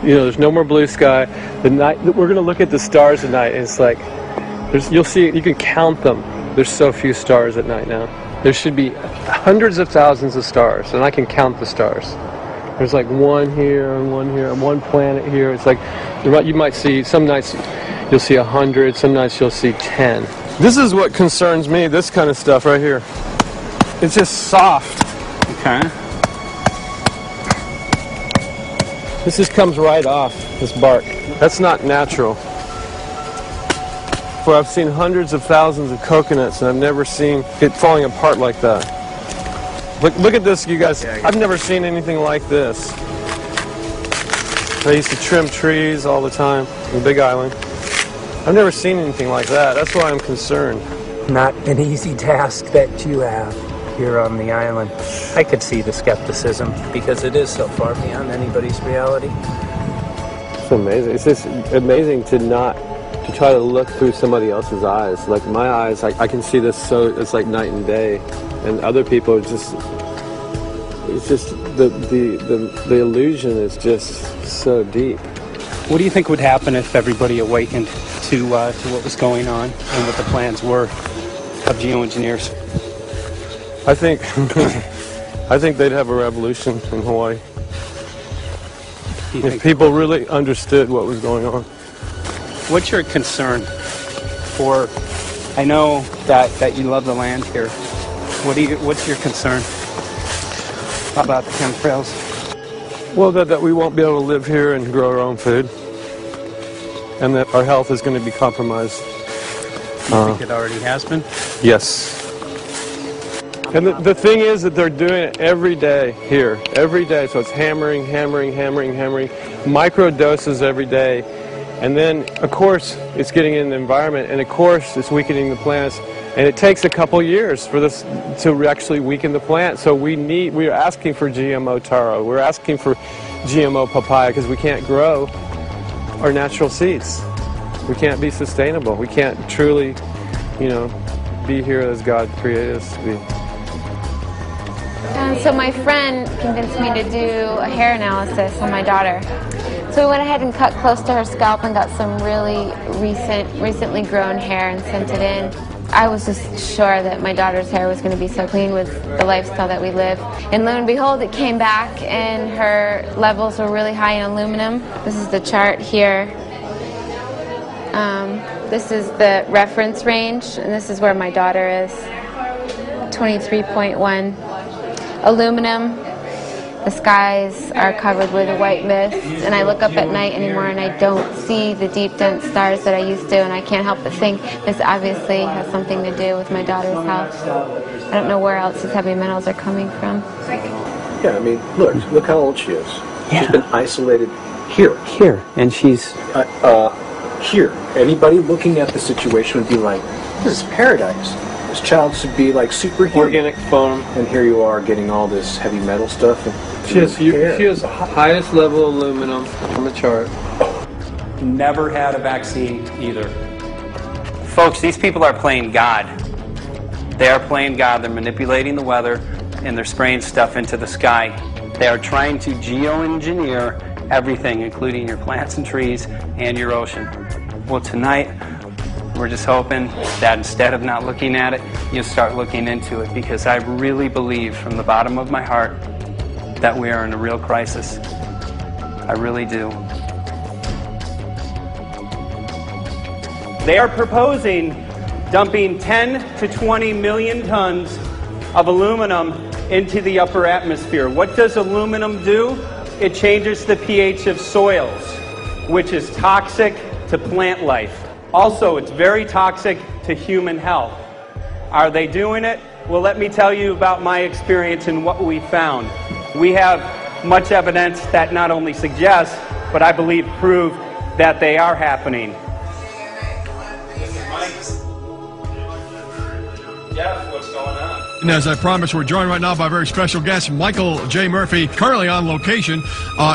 You know, there's no more blue sky. The night we're going to look at the stars at night, and it's like you'll see. You can count them. There's so few stars at night now. There should be hundreds of thousands of stars, and I can count the stars. There's like one here and one planet here. It's like you might see some nights you'll see 100, some nights you'll see 10. This is what concerns me. This kind of stuff right here. It's just soft. Okay. This just comes right off, this bark. That's not natural. For I've seen hundreds of thousands of coconuts, and I've never seen it falling apart like that. Look at this, you guys. I've never seen anything like this. I used to trim trees all the time in Big Island. I've never seen anything like that. That's why I'm concerned. Not an easy task that you have here on the island. I could see the skepticism because it is so far beyond anybody's reality. It's amazing. It's just amazing to try to look through somebody else's eyes. Like my eyes, I can see this so it's like night and day, and other people are just. It's just the illusion is just so deep. What do you think would happen if everybody awakened to what was going on and what the plans were of geoengineers? I think they'd have a revolution in Hawaii if people really understood what was going on. What's your concern for? I know that you love the land here. What's your concern about the chemtrails? Well, that we won't be able to live here and grow our own food, and that our health is going to be compromised. You think it already has been? Yes. And the thing is that they're doing it every day here, every day. So it's hammering, micro doses every day. And then, of course, it's getting in the environment, and of course, it's weakening the plants. And it takes a couple years for this to actually weaken the plant. So we're asking for GMO taro. We're asking for GMO papaya because we can't grow our natural seeds. We can't be sustainable. We can't truly, you know, be here as God created us to be. So my friend convinced me to do a hair analysis on my daughter. So we went ahead and cut close to her scalp and got some really recently grown hair and sent it in. I was just sure that my daughter's hair was going to be so clean with the lifestyle that we live. And lo and behold, it came back and her levels were really high in aluminum. This is the chart here. This is the reference range, and this is where my daughter is. 23.1. Aluminum. The skies are covered with a white mist, and I look up at night anymore and I don't see the deep, dense stars that I used to, and I can't help but think this obviously has something to do with my daughter's health. I don't know where else these heavy metals are coming from. Yeah, I mean, look how old she is. Yeah. She's been isolated here. Here, and she's... here. Anybody looking at the situation would be like, this is paradise. This child should be like superhuman. Organic foam. And here you are getting all this heavy metal stuff. And she has the highest level of aluminum on the chart. Never had a vaccine either. Folks, these people are playing God. They are playing God. They're manipulating the weather, and they're spraying stuff into the sky. They are trying to geoengineer everything, including your plants and trees and your ocean. Well, tonight, we're just hoping that instead of not looking at it, you start looking into it, because I really believe from the bottom of my heart that we are in a real crisis. I really do. They are proposing dumping 10 to 20 million tons of aluminum into the upper atmosphere. What does aluminum do? It changes the pH of soils, which is toxic to plant life. Also, it's very toxic to human health. Are they doing it? Well, let me tell you about my experience and what we found. We have much evidence that not only suggests, but I believe prove that they are happening. Jeff, what's going on? And as I promised, we're joined right now by a very special guest, Michael J. Murphy, currently on location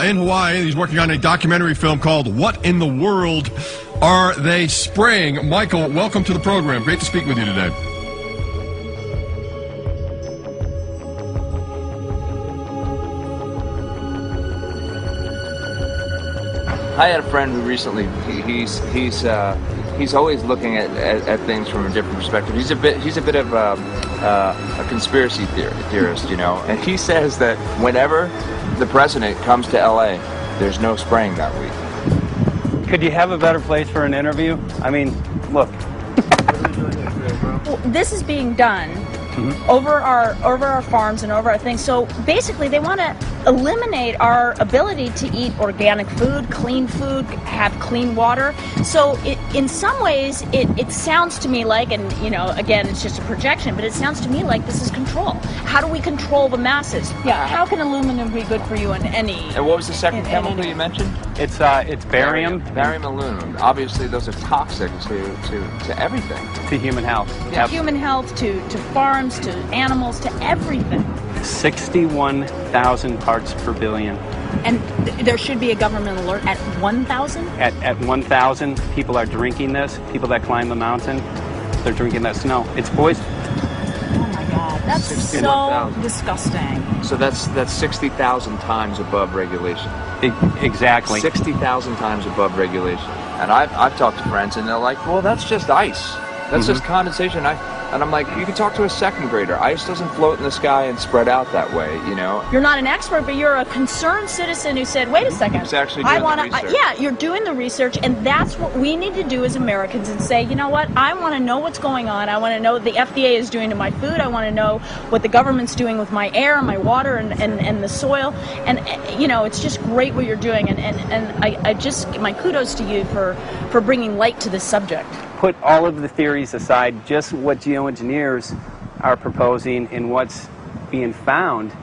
in Hawaii. He's working on a documentary film called What in the World Are They Spraying? Michael, welcome to the program. Great to speak with you today. I had a friend who recently, he's always looking at things from a different perspective. He's a bit of a conspiracy theorist, you know. And he says that whenever the president comes to LA, there's no spraying that week. Could you have a better place for an interview? I mean, look. Well, this is being done over our farms and over our things. So basically, they want to eliminate our ability to eat organic food, have clean water. So in some ways, it sounds to me like, and you know, again, it's just a projection, but it sounds to me like this is control. How do we control the masses? Yeah. How can aluminum be good for you in any? And what was the second chemical you mentioned? It's barium. Barium, aluminum. Obviously, those are toxic to everything. To human health. To human health, to farms, to animals, to everything. 61,000 parts per billion. And there should be a government alert at 1,000? At 1,000, people are drinking this. People that climb the mountain, they're drinking that snow. It's poison. Oh my God, that's so disgusting. So that's 60,000 times above regulation. Exactly. 60,000 times above regulation. And I've talked to friends, and they're like, well, that's just ice. That's just condensation. And I'm like, you can talk to a second grader. Ice doesn't float in the sky and spread out that way, you know? You're not an expert, but you're a concerned citizen who said, wait a second. Who's actually doing the research. Yeah, you're doing the research, and that's what we need to do as Americans and say, you know what, I want to know what's going on. I want to know what the FDA is doing to my food. I want to know what the government's doing with my air, my water, and the soil. And, you know, it's just great what you're doing, and I just, my kudos to you for bringing light to this subject. Put all of the theories aside, just what geoengineers are proposing and what's being found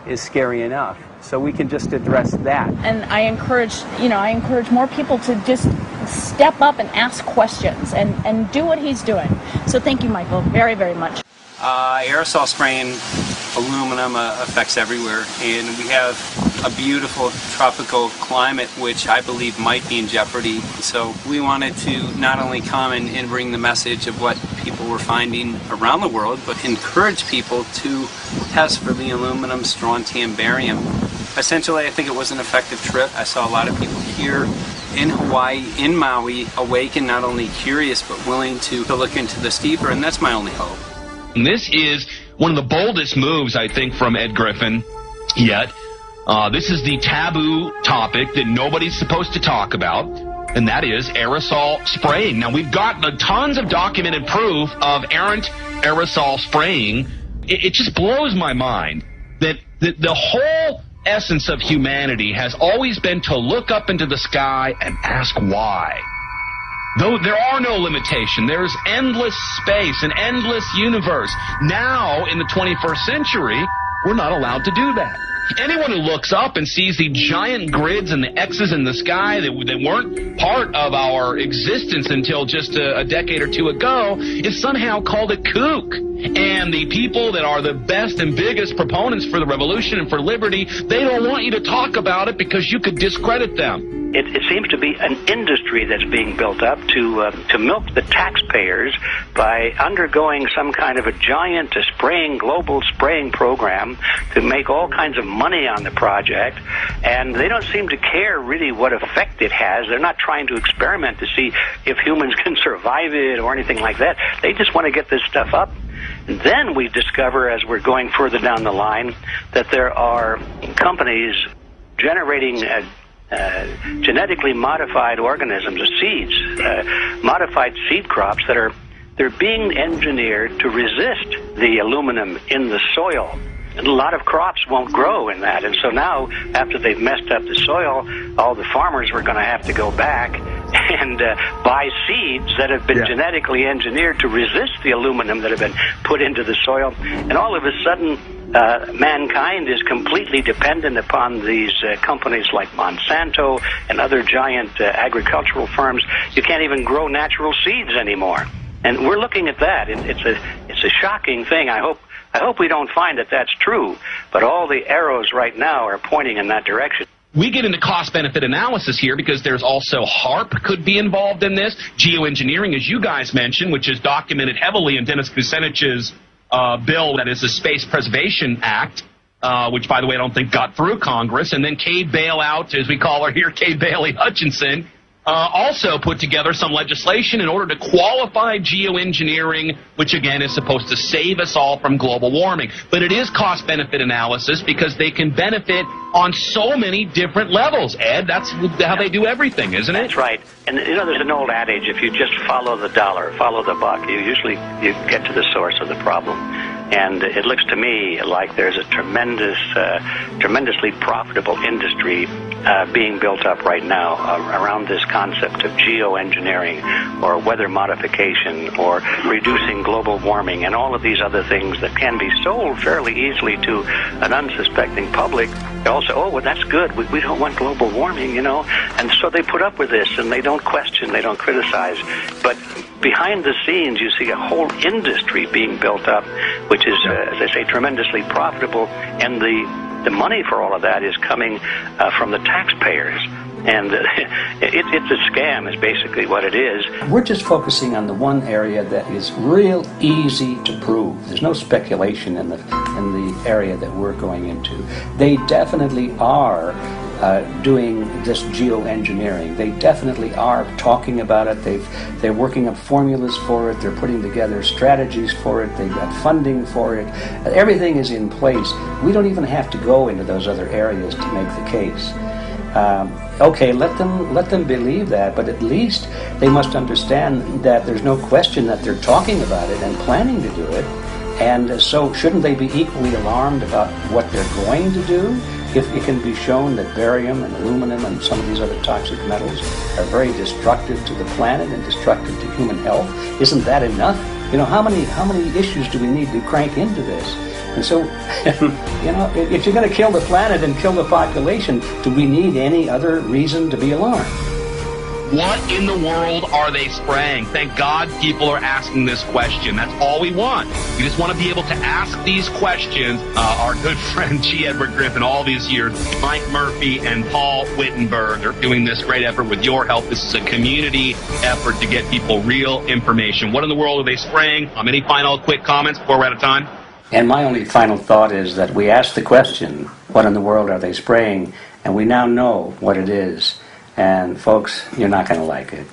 is scary enough. So we can just address that. And I encourage more people to just step up and ask questions and do what he's doing. So thank you, Michael, very, very much. Aerosol spraying aluminum affects everywhere, and we have a beautiful tropical climate which I believe might be in jeopardy. So we wanted to not only come and bring the message of what people were finding around the world, but encourage people to test for the aluminum, strontium, barium. Essentially, I think it was an effective trip. I saw a lot of people here in Hawaii, in Maui, awake and not only curious, but willing to look into this deeper, and that's my only hope. And this is one of the boldest moves, I think, from Ed Griffin yet. This is the taboo topic that nobody's supposed to talk about, and that is aerosol spraying. Now, we've got tons of documented proof of errant aerosol spraying. It just blows my mind that the whole essence of humanity has always been to look up into the sky and ask why. Though there are no limitation, there's endless space, an endless universe. Now, in the 21st century, we're not allowed to do that. Anyone who looks up and sees the giant grids and the X's in the sky that weren't part of our existence until just a decade or two ago is somehow called a kook. And the people that are the best and biggest proponents for the revolution and for liberty, they don't want you to talk about it because you could discredit them. it seems to be an industry that's being built up to milk the taxpayers by undergoing some kind of a giant global spraying program to make all kinds of money on the project, and they don't seem to care really what effect it has. They're not trying to experiment to see if humans can survive it or anything like that. They just want to get this stuff up. And then we discover, as we're going further down the line, that there are companies generating genetically modified organisms, or seeds, modified seed crops they're being engineered to resist the aluminum in the soil. And a lot of crops won't grow in that. And so now, after they've messed up the soil, all the farmers were going to have to go back and buy seeds that have been genetically engineered to resist the aluminum that have been put into the soil. And all of a sudden, mankind is completely dependent upon these companies like Monsanto and other giant agricultural firms. You can't even grow natural seeds anymore. And we're looking at that. It's a shocking thing. I hope we don't find that that's true, but all the arrows right now are pointing in that direction. We get into cost-benefit analysis here because there's also HARP could be involved in this. Geo-engineering, as you guys mentioned, which is documented heavily in Dennis Kucinich's bill, that is the Space Preservation Act, which, by the way, I don't think got through Congress. And then Kay Bailout, as we call her here, Kay Bailey Hutchinson, also put together some legislation in order to qualify geoengineering, which again is supposed to save us all from global warming. But it is cost-benefit analysis because they can benefit on so many different levels. Ed, that's how they do everything, isn't it? That's right. And you know, there's an old adage: if you just follow the dollar, follow the buck, you get to the source of the problem. And it looks to me like there's a tremendously profitable industry being built up right now around this concept of geoengineering or weather modification or reducing global warming and all of these other things that can be sold fairly easily to an unsuspecting public. They all say, oh, well, that's good. We don't want global warming, you know. And so they put up with this and they don't question, they don't criticize. But behind the scenes, you see a whole industry being built up, which is, as I say, tremendously profitable, and the money for all of that is coming from the taxpayers. And it's a scam, is basically what it is. We're just focusing on the one area that is real easy to prove. There's no speculation in the area that we're going into. They definitely are doing this geoengineering. They definitely are talking about it. They're working up formulas for it. They're putting together strategies for it. They've got funding for it. Everything is in place. We don't even have to go into those other areas to make the case. Okay, let them believe that, but at least they must understand that there's no question that they're talking about it and planning to do it. And so shouldn't they be equally alarmed about what they're going to do if it can be shown that barium and aluminum and some of these other toxic metals are very destructive to the planet and destructive to human health? Isn't that enough? You know, how many issues do we need to crank into this? And so, you know, if you're going to kill the planet and kill the population, do we need any other reason to be alarmed? What in the world are they spraying? Thank God people are asking this question. That's all we want. We just want to be able to ask these questions. Our good friend G. Edward Griffin, all these years, Mike Murphy and Paul Wittenberg are doing this great effort with your help. This is a community effort to get people real information. What in the world are they spraying? Any final quick comments before we're out of time? And my only final thought is that we asked the question, what in the world are they spraying? And we now know what it is. And folks, you're not going to like it.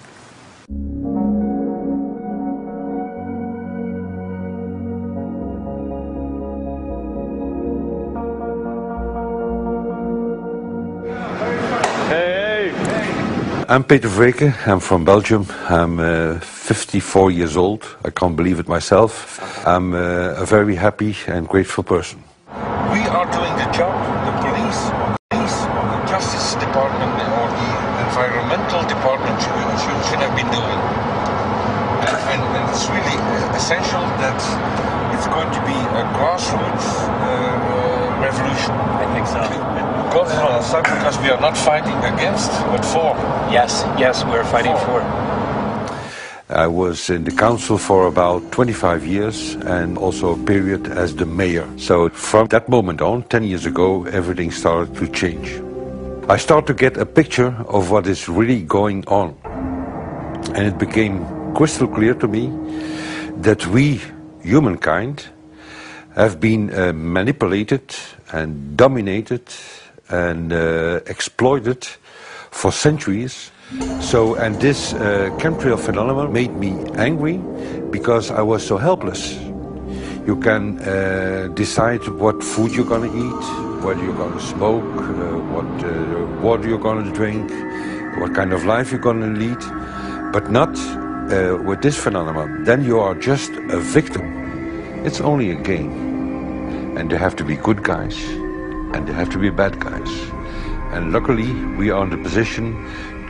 I'm Peter Vreken. I'm from Belgium. I'm 54 years old. I can't believe it myself. I'm a very happy and grateful person. We are doing the job the police, the Justice Department, or the Environmental Department should have been doing. And it's really essential that it's going to be a grassroots revolution. I think so. Because we are not fighting against, but for. Yes, we're fighting for. I was in the council for about 25 years and also a period as the mayor. So from that moment on, 10 years ago, everything started to change. I start to get a picture of what is really going on. And it became crystal clear to me that we, humankind, have been manipulated and dominated and exploited for centuries. So, and this chemtrail phenomenon made me angry because I was so helpless. You can decide what food you're going to eat, whether you're going to smoke, what water you're going to drink, what kind of life you're going to lead, but not with this phenomenon. Then you are just a victim. It's only a game. And there have to be good guys, and there have to be bad guys. And luckily, we are in the position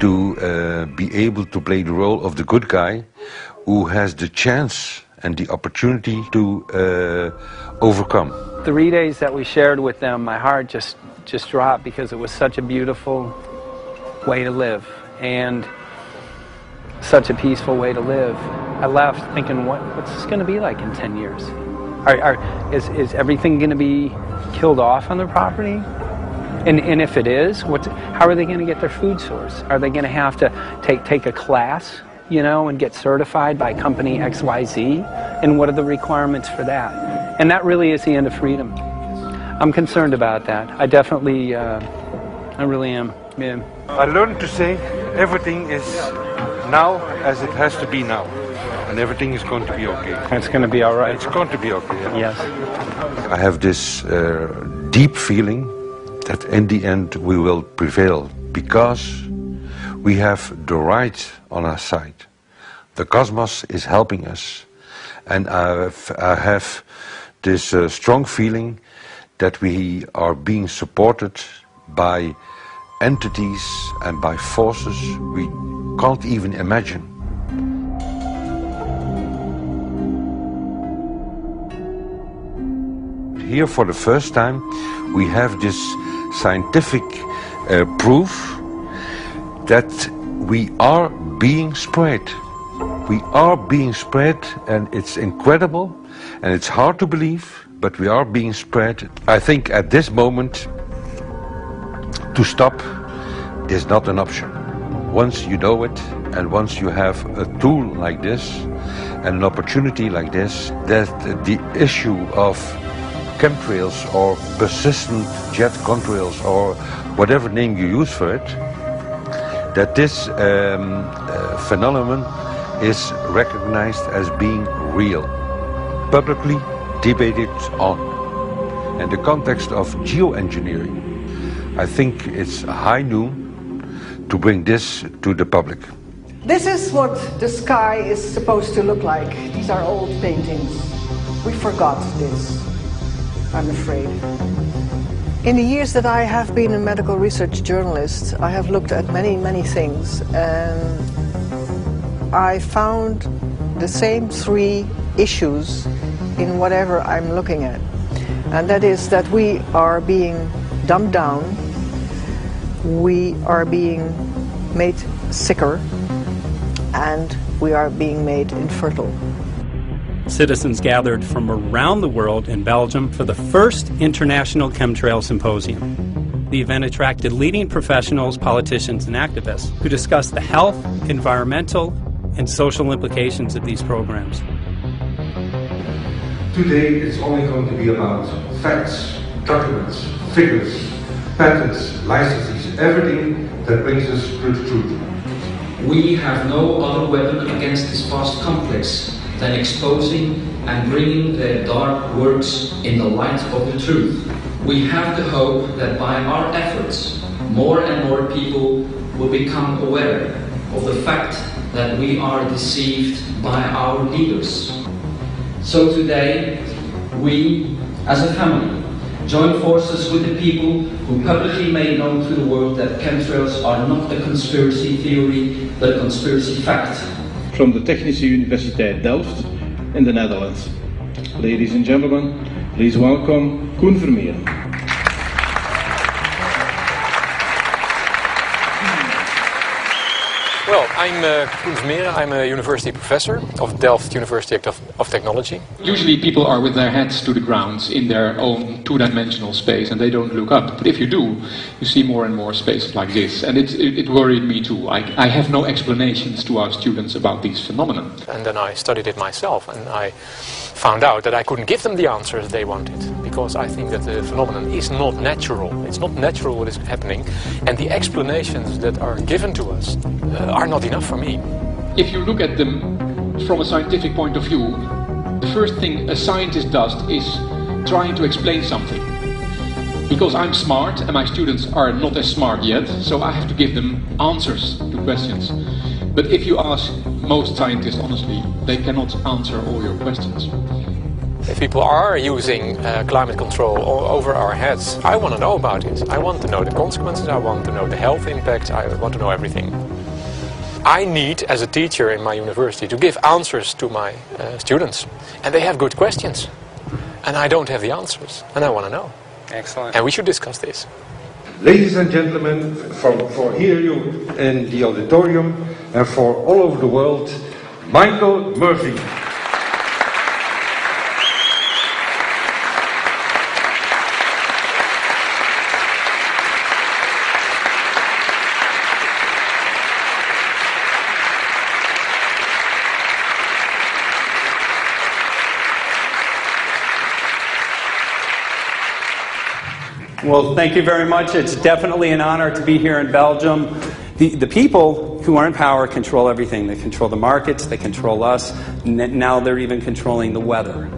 to be able to play the role of the good guy who has the chance and the opportunity to overcome. The 3 days that we shared with them, my heart just dropped because it was such a beautiful way to live and such a peaceful way to live. I left thinking, what's this going to be like in 10 years? Is everything going to be killed off on their property? And if it is, how are they going to get their food source? Are they going to have to take a class, you know, and get certified by company XYZ? And what are the requirements for that? And that really is the end of freedom. I'm concerned about that. I definitely, I really am. Yeah. I learned to say everything is now as it has to be now. And everything is going to be okay. It's going to be all right. It's going to be okay. Yes. I have this deep feeling that in the end we will prevail because we have the right on our side. The cosmos is helping us. And I have this strong feeling that we are being supported by entities and by forces we can't even imagine. Here for the first time we have this scientific proof that we are being spread. We are being spread, and it's incredible and it's hard to believe, but we are being spread. I think at this moment to stop is not an option. Once you know it and once you have a tool like this and an opportunity like this, that the issue of chemtrails or persistent jet contrails or whatever name you use for it, that this phenomenon is recognized as being real, publicly debated on. In the context of geoengineering, I think it's high noon to bring this to the public. This is what the sky is supposed to look like. These are old paintings. We forgot this, I'm afraid. In the years that I have been a medical research journalist, I have looked at many things, and I found the same three issues in whatever I'm looking at. And that is that we are being dumbed down, we are being made sicker, and we are being made infertile. Citizens gathered from around the world in Belgium for the first International Chemtrail Symposium. The event attracted leading professionals, politicians, and activists who discussed the health, environmental, and social implications of these programs. Today it's only going to be about facts, documents, figures, patents, licenses, everything that brings us to the truth. We have no other weapon against this vast complex than exposing and bringing their dark works in the light of the truth. We have the hope that by our efforts, more and more people will become aware of the fact that we are deceived by our leaders. So today, we, as a family, join forces with the people who publicly made known to the world that chemtrails are not a conspiracy theory, but a conspiracy fact. From the Technische Universiteit Delft in the Netherlands. Ladies and gentlemen, please welcome Koen Vermeeren. Well, I'm Koen Vermeeren. I'm a university professor of Delft University of Technology. Usually people are with their heads to the ground in their own two-dimensional space and they don't look up. But if you do, you see more and more spaces like this. And it worried me too. I have no explanations to our students about these phenomena. And then I studied it myself and I found out that I couldn't give them the answers they wanted, because I think that the phenomenon is not natural. It's not natural what is happening, and the explanations that are given to us are not enough for me. If you look at them from a scientific point of view, the first thing a scientist does is trying to explain something. Because I'm smart and my students are not as smart yet, so I have to give them answers to questions. But if you ask most scientists honestly, they cannot answer all your questions. If people are using climate control all over our heads, I want to know about it. I want to know the consequences, I want to know the health impacts, I want to know everything. I need, as a teacher in my university, to give answers to my students. And they have good questions. And I don't have the answers. And I want to know. Excellent. And we should discuss this. Ladies and gentlemen, for here you in the auditorium and for all over the world, Michael Murphy. Well, thank you very much. It's definitely an honor to be here in Belgium. The people who are in power control everything. They control the markets, they control us, now they're even controlling the weather.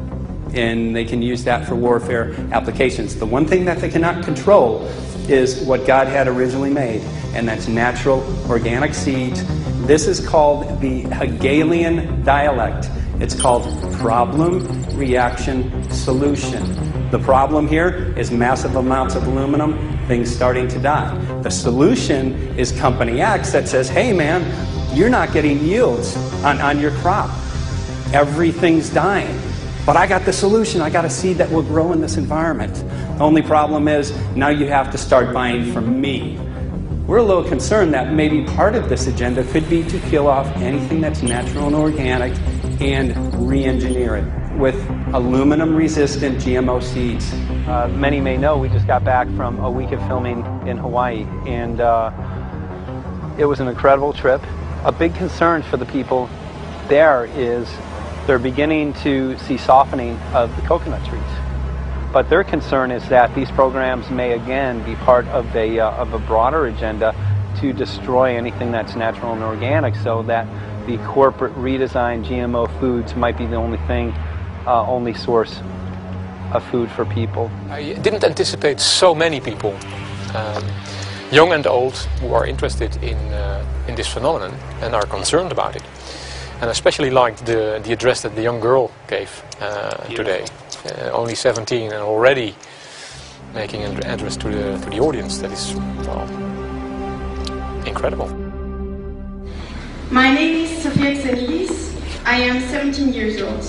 And they can use that for warfare applications. The one thing that they cannot control is what God had originally made, and that's natural organic seeds. This is called the Hegelian dialect. It's called problem, reaction, solution. The problem here is massive amounts of aluminum, things starting to die. The solution is Company X that says, hey man, you're not getting yields on your crop. Everything's dying. But I got the solution. I got a seed that will grow in this environment. The only problem is now you have to start buying from me. We're a little concerned that maybe part of this agenda could be to kill off anything that's natural and organic and re-engineer it with aluminum-resistant GMO seeds. Many may know we just got back from a week of filming in Hawaii, and it was an incredible trip. A big concern for the people there is they're beginning to see softening of the coconut trees. But their concern is that these programs may again be part of a broader agenda to destroy anything that's natural and organic, so that the corporate redesigned GMO foods might be the only source of food for people. I didn't anticipate so many people, young and old, who are interested in this phenomenon and are concerned about it. And I especially liked the address that the young girl gave today. Only 17 and already making an address to the audience. That is, well, incredible. My name is Sofia Xenilis. I am 17 years old.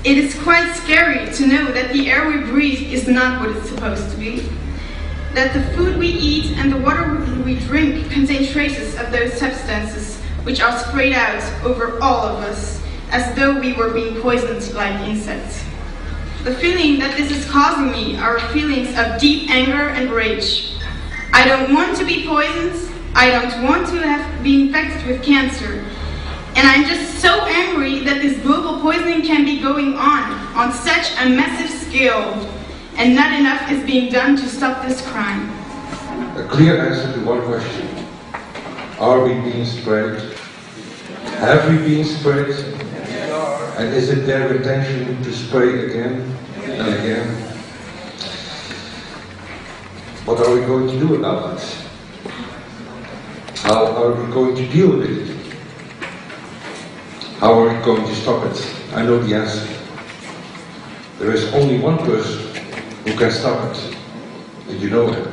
It is quite scary to know that the air we breathe is not what it's supposed to be. That the food we eat and the water we drink contain traces of those substances which are sprayed out over all of us, as though we were being poisoned like insects. The feeling that this is causing me are feelings of deep anger and rage. I don't want to be poisoned, I don't want to be infected with cancer, and I'm just so angry that this global poisoning can be going on such a massive scale, and not enough is being done to stop this crime. A clear answer to one question. Are we being sprayed? Have we been sprayed? And is it their intention to spray again and again? What are we going to do about it? How are we going to deal with it? How are we going to stop it? I know the answer. There is only one person who can stop it. Did you know that?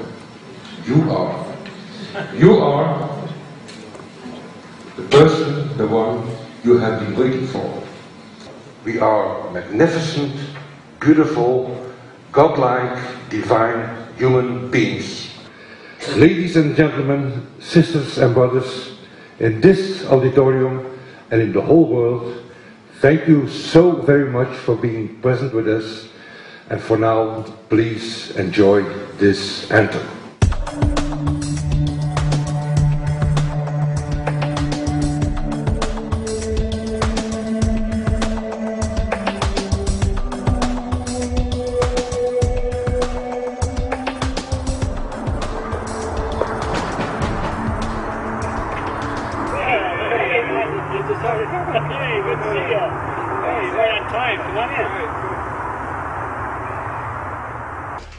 You are. You are the person, the one you have been waiting for. We are magnificent, beautiful, godlike, divine human beings. Ladies and gentlemen, sisters and brothers, in this auditorium and in the whole world, thank you so very much for being present with us. And for now, please enjoy this anthem.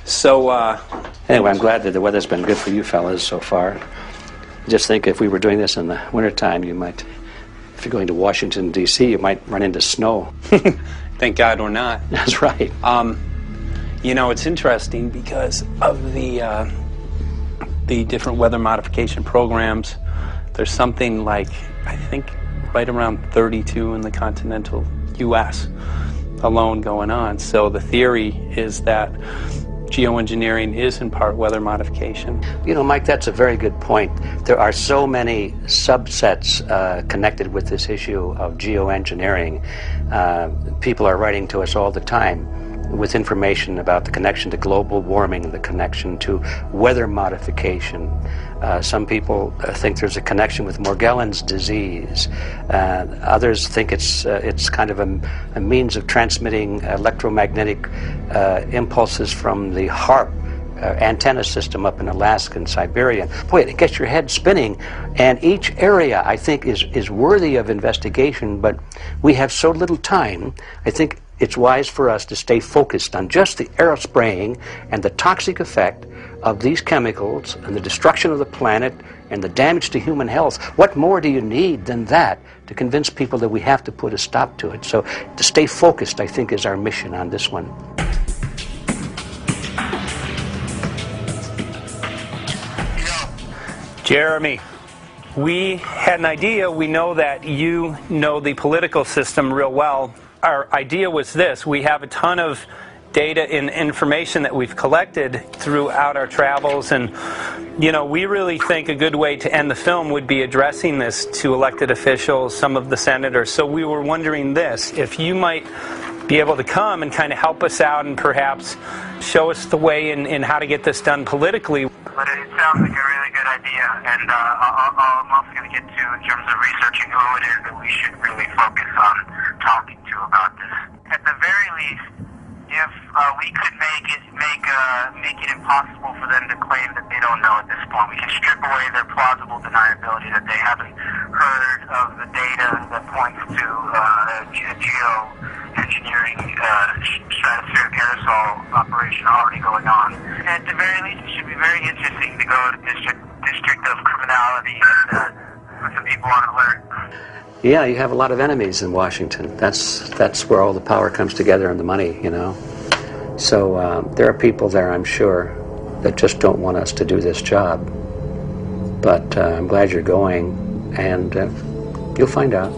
So, anyway, I'm glad that the weather's been good for you fellas so far. Just think if we were doing this in the wintertime, you might, if you're going to Washington, D.C., you might run into snow. Thank God we're not. That's right. You know, it's interesting because of the different weather modification programs. There's something like, I think, right around 32 in the continental U.S. alone going on. So the theory is that geoengineering is in part weather modification. You know, Mike, that's a very good point. There are so many subsets connected with this issue of geoengineering. People are writing to us all the time with information about the connection to global warming, the connection to weather modification. Some people think there's a connection with Morgellons disease. Others think it's kind of a means of transmitting electromagnetic impulses from the HAARP antenna system up in Alaska and Siberia. Boy, it gets your head spinning, and each area, I think, is worthy of investigation, but we have so little time. I think it's wise for us to stay focused on just the aerospraying and the toxic effect of these chemicals and the destruction of the planet and the damage to human health. What more do you need than that to convince people that we have to put a stop to it? So to stay focused, I think, is our mission on this one. Jeremy, we had an idea. We know that you know the political system real well. Our idea was this: we have a ton of data and information that we've collected throughout our travels, and you know, we really think a good way to end the film would be addressing this to elected officials, some of the senators. So we were wondering this, if you might be able to come and kind of help us out and perhaps show us the way in how to get this done politically. But it sounds like a really good idea, and I'm also going to get to in terms of researching who it is that we should really focus on talking to about this. At the very least, if we could make it impossible for them to claim that they don't know at this point, we can strip away their plausible deniability that they haven't heard of the data that points to geo-engineering stratospheric aerosol operation already going on. At the very least, it should be very interesting to go to district of criminality and put some people on alert. Yeah, you have a lot of enemies in Washington. That's where all the power comes together and the money, you know. So there are people there, I'm sure, that just don't want us to do this job. But I'm glad you're going, and you'll find out.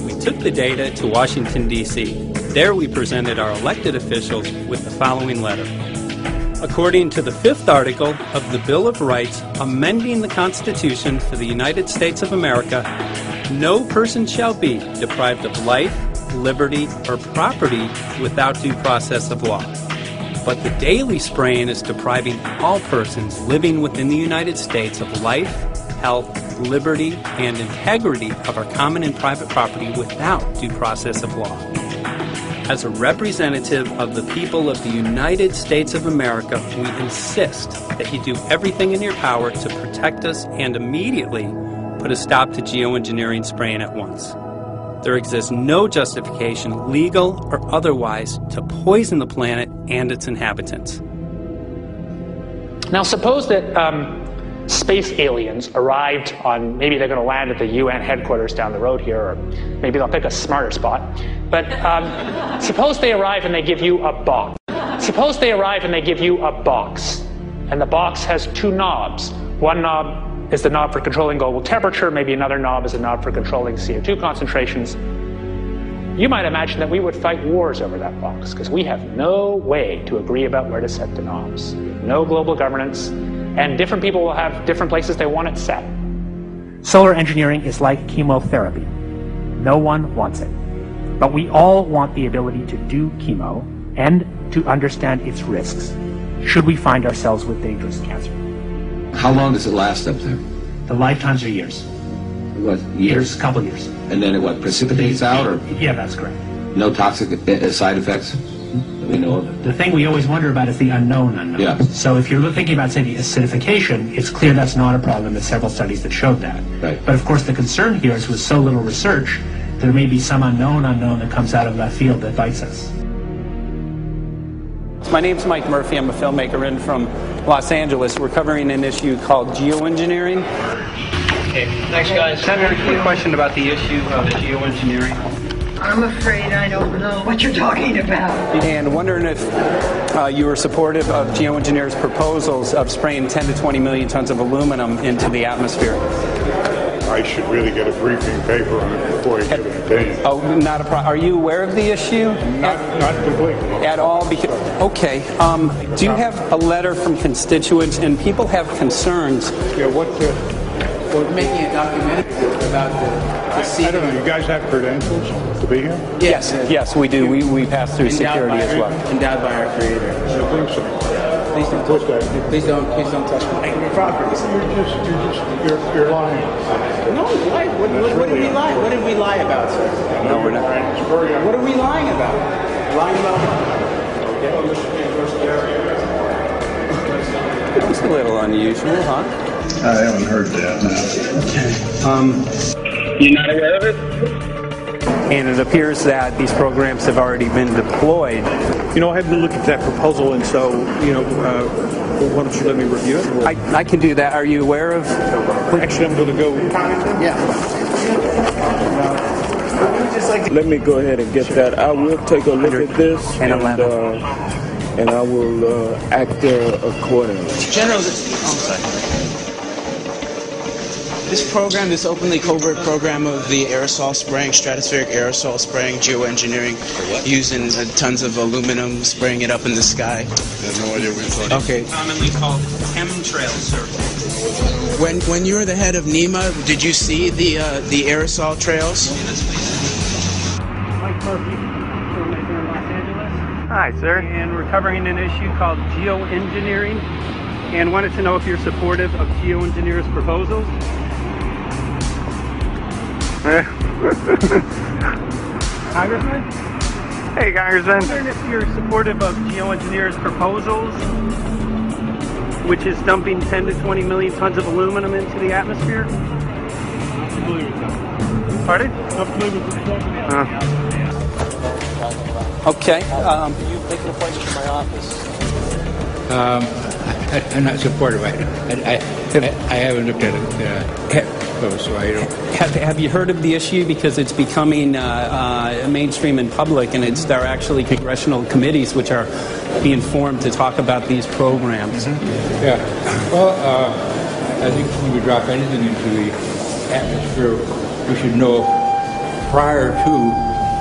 We took the data to Washington, D.C. There we presented our elected officials with the following letter. According to the 5th article of the Bill of Rights amending the Constitution for the United States of America, no person shall be deprived of life, liberty, or property without due process of law. But the daily spraying is depriving all persons living within the United States of life, health, liberty, and integrity of our common and private property without due process of law. As a representative of the people of the United States of America, we insist that you do everything in your power to protect us and immediately put a stop to geoengineering spraying at once. There exists no justification, legal or otherwise, to poison the planet and its inhabitants. Now suppose that space aliens arrived on, maybe they're going to land at the UN headquarters down the road here, or maybe they'll pick a smarter spot. But suppose they arrive and they give you a box. Suppose they arrive and they give you a box, and the box has 2 knobs. One knob is the knob for controlling global temperature, maybe another knob is a knob for controlling CO2 concentrations. You might imagine that we would fight wars over that box, because we have no way to agree about where to set the knobs. No global governance, and different people will have different places they want it set. Solar engineering is like chemotherapy. No one wants it. But we all want the ability to do chemo and to understand its risks, should we find ourselves with dangerous cancer. How long does it last up there? The lifetimes are years. What, years? A couple years. And then it what, precipitates out, or? Yeah, that's correct. No toxic side effects that we know of? The thing we always wonder about is the unknown unknown. Yeah. So if you're thinking about, say, the acidification, it's clear that's not a problem. There's several studies that showed that. Right. But of course the concern here is with so little research, there may be some unknown that comes out of left field that bites us. My name's Mike Murphy. I'm a filmmaker in from Los Angeles. We're covering an issue called Geo-engineering. Okay, thanks guys. Senator, a quick question about the issue of Geo-engineering. I'm afraid I don't know what you're talking about. And wondering if you were supportive of Geo-engineers' proposals of spraying 10 to 20 million tons of aluminum into the atmosphere. I should really get a briefing paper on it before I give an opinion. Oh, not a problem. Are you aware of the issue? Not completely. At all? Because, okay. Do you have a letter from constituents, and people have concerns? Yeah, We're making a documentary about the I don't know. You guys have credentials to be here? Yes, yes, we do. We pass through security as well. Endowed by our creator. I think so. Please don't touch me. Please don't touch me. Property. You're lying. No, why? What did we lie? What did we lie about, sir? No, we're not. What are we lying about? Lying about It's a little unusual, huh? I haven't heard that. You're not aware of it? And it appears that these programs have already been deployed. You know, I had to look at that proposal, and so, why don't you let me review it? I can do that. Are you aware of? Actually, I'm going to go. Yeah. Let me go ahead and get that. I will take a look at this, and I will act accordingly. General, this program, this openly covert program of the aerosol spraying, stratospheric aerosol spraying, geoengineering, using tons of aluminum, spraying it up in the sky. There's no idea what you're talking about. Okay. Commonly called chemtrails, sir. When you were the head of NEMA, did you see the aerosol trails? Mike Murphy, filmmaker in Los Angeles. Hi, sir. And we're covering an issue called Geo-engineering, and wanted to know if you're supportive of Geo-engineers' proposals. Congressman? Hey, Congressman. I'm wondering if you're supportive of Geo-engineers' proposals, which is dumping 10 to 20 million tons of aluminum into the atmosphere. Pardon? Okay. You make an appointment to my office. I'm not supportive. I haven't looked at it close, so I don't. Have you heard of the issue? Because it's becoming mainstream in public, and there are actually congressional committees which are being formed to talk about these programs. Mm-hmm. Yeah. Well, I think when we drop anything into the atmosphere, we should know prior to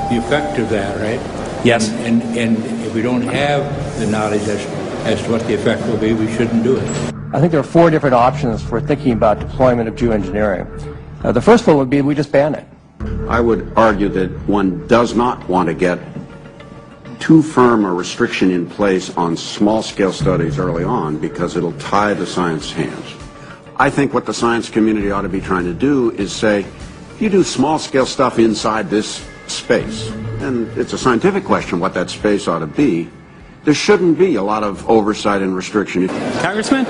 the effect of that, right? Yes. And if we don't have the knowledge as to what the effect will be, we shouldn't do it. I think there are 4 different options for thinking about deployment of geoengineering. The first one would be we just ban it. I would argue that one does not want to get too firm a restriction in place on small-scale studies early on because it'll tie the science hands. I think what the science community ought to be trying to do is say, if you do small-scale stuff inside this space, and it's a scientific question what that space ought to be, there shouldn't be a lot of oversight and restriction. Congressman?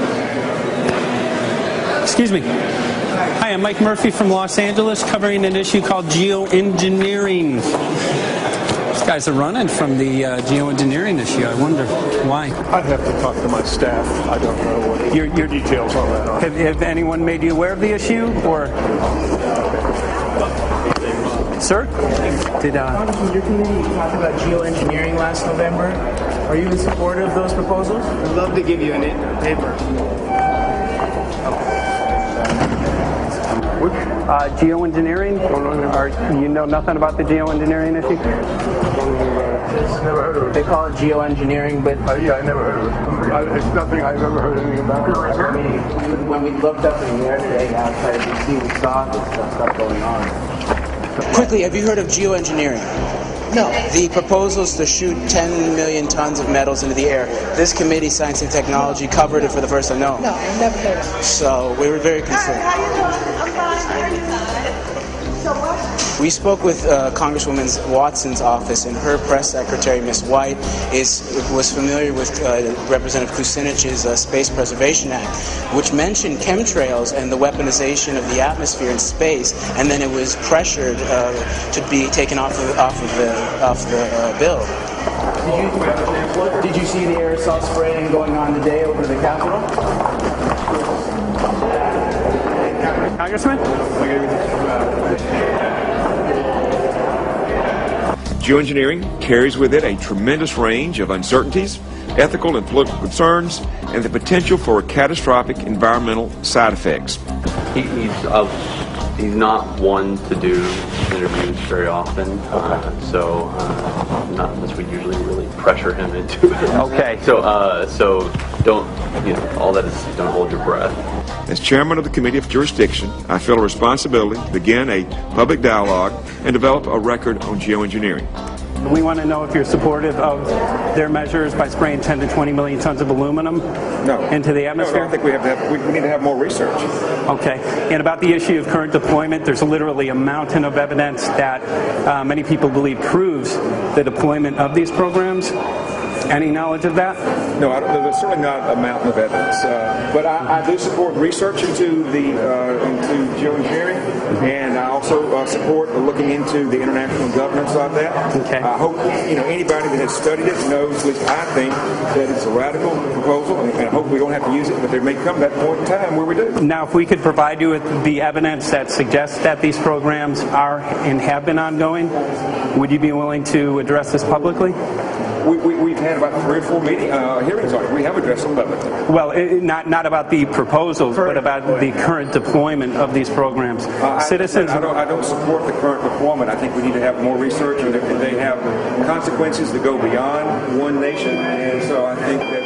Excuse me. Hi, I'm Mike Murphy from Los Angeles, covering an issue called Geo-engineering. These guys are running from the Geo-engineering issue. I wonder why. I'd have to talk to my staff. I don't know what your details on that are. Have anyone made you aware of the issue, or? Sir? Congressman, your committee talked about geoengineering last November. Are you in support of those proposals? I'd love to give you a paper. Geo-engineering? You know nothing about the geo-engineering issue? Never heard of it. They call it geo-engineering, but... yeah, I never heard of it. It's nothing I've ever heard anything about. When we looked up in the air today outside DC, we saw this stuff going on. Quickly, have you heard of geo-engineering? No. The proposal is to shoot 10 million tons of metals into the air. This committee, Science and Technology, covered it for the first time. No. No, I've never heard of it. So we were very concerned. How you doing? I'm fine. How are you? So what? We spoke with Congresswoman Watson's office, and her press secretary, Ms. White, was familiar with Representative Kucinich's Space Preservation Act, which mentioned chemtrails and the weaponization of the atmosphere in space, and then it was pressured to be taken off the bill. Did you see the aerosol spraying going on today over the Capitol? Congressman? Geo-engineering carries with it a tremendous range of uncertainties, ethical and political concerns, and the potential for catastrophic environmental side effects. He's not one to do interviews very often, so not unless we usually really pressure him into it. Okay. So don't, all that is, don't hold your breath. As chairman of the Committee of Jurisdiction, I feel a responsibility to begin a public dialogue and develop a record on geoengineering. We want to know if you're supportive of their measures by spraying 10 to 20 million tons of aluminum into the atmosphere? No, I think we need to have more research. Okay. And about the issue of current deployment, there's literally a mountain of evidence that many people believe proves the deployment of these programs. Any knowledge of that? No, there's certainly not a mountain of evidence. But I do support research into geoengineering, and I also support looking into the international governance of that. Okay. I hope anybody that has studied it knows, at least I think, that it's a radical proposal, and I hope we don't have to use it, but there may come that point in time where we do. Now, if we could provide you with the evidence that suggests that these programs are and have been ongoing, would you be willing to address this publicly? We've had about 3 or 4 hearings on it. We have addressed them publicly. Well, not about the proposals, but about the current deployment of these programs. Citizens. I don't support the current deployment. I think we need to have more research, and they have consequences that go beyond one nation, and so I think that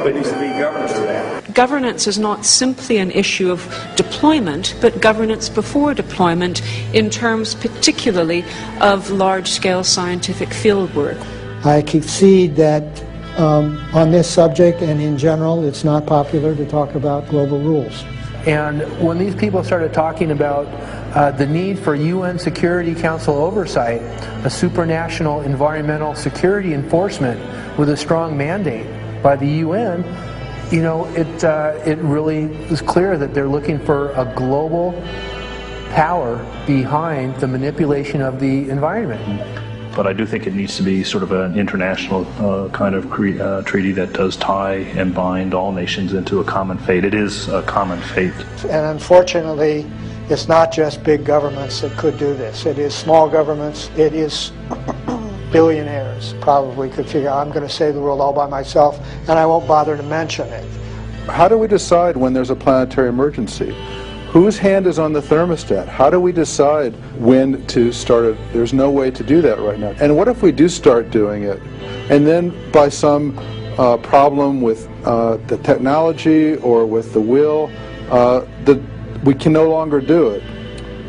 there needs to be governance to that. Governance is not simply an issue of deployment, but governance before deployment in terms particularly of large-scale scientific fieldwork. I concede that on this subject and in general, it's not popular to talk about global rules. And when these people started talking about the need for UN Security Council oversight, a supranational environmental security enforcement with a strong mandate by the UN, it really was clear that they're looking for a global power behind the manipulation of the environment. But I do think it needs to be sort of an international kind of treaty that does tie and bind all nations into a common fate. It is a common fate. And unfortunately, it's not just big governments that could do this. It is small governments. It is billionaires probably could figure out, I'm going to save the world all by myself, and I won't bother to mention it. How do we decide when there's a planetary emergency? Whose hand is on the thermostat? How do we decide when to start it? There's no way to do that right now. And what if we do start doing it, and then by some problem with the technology or with the will, we can no longer do it?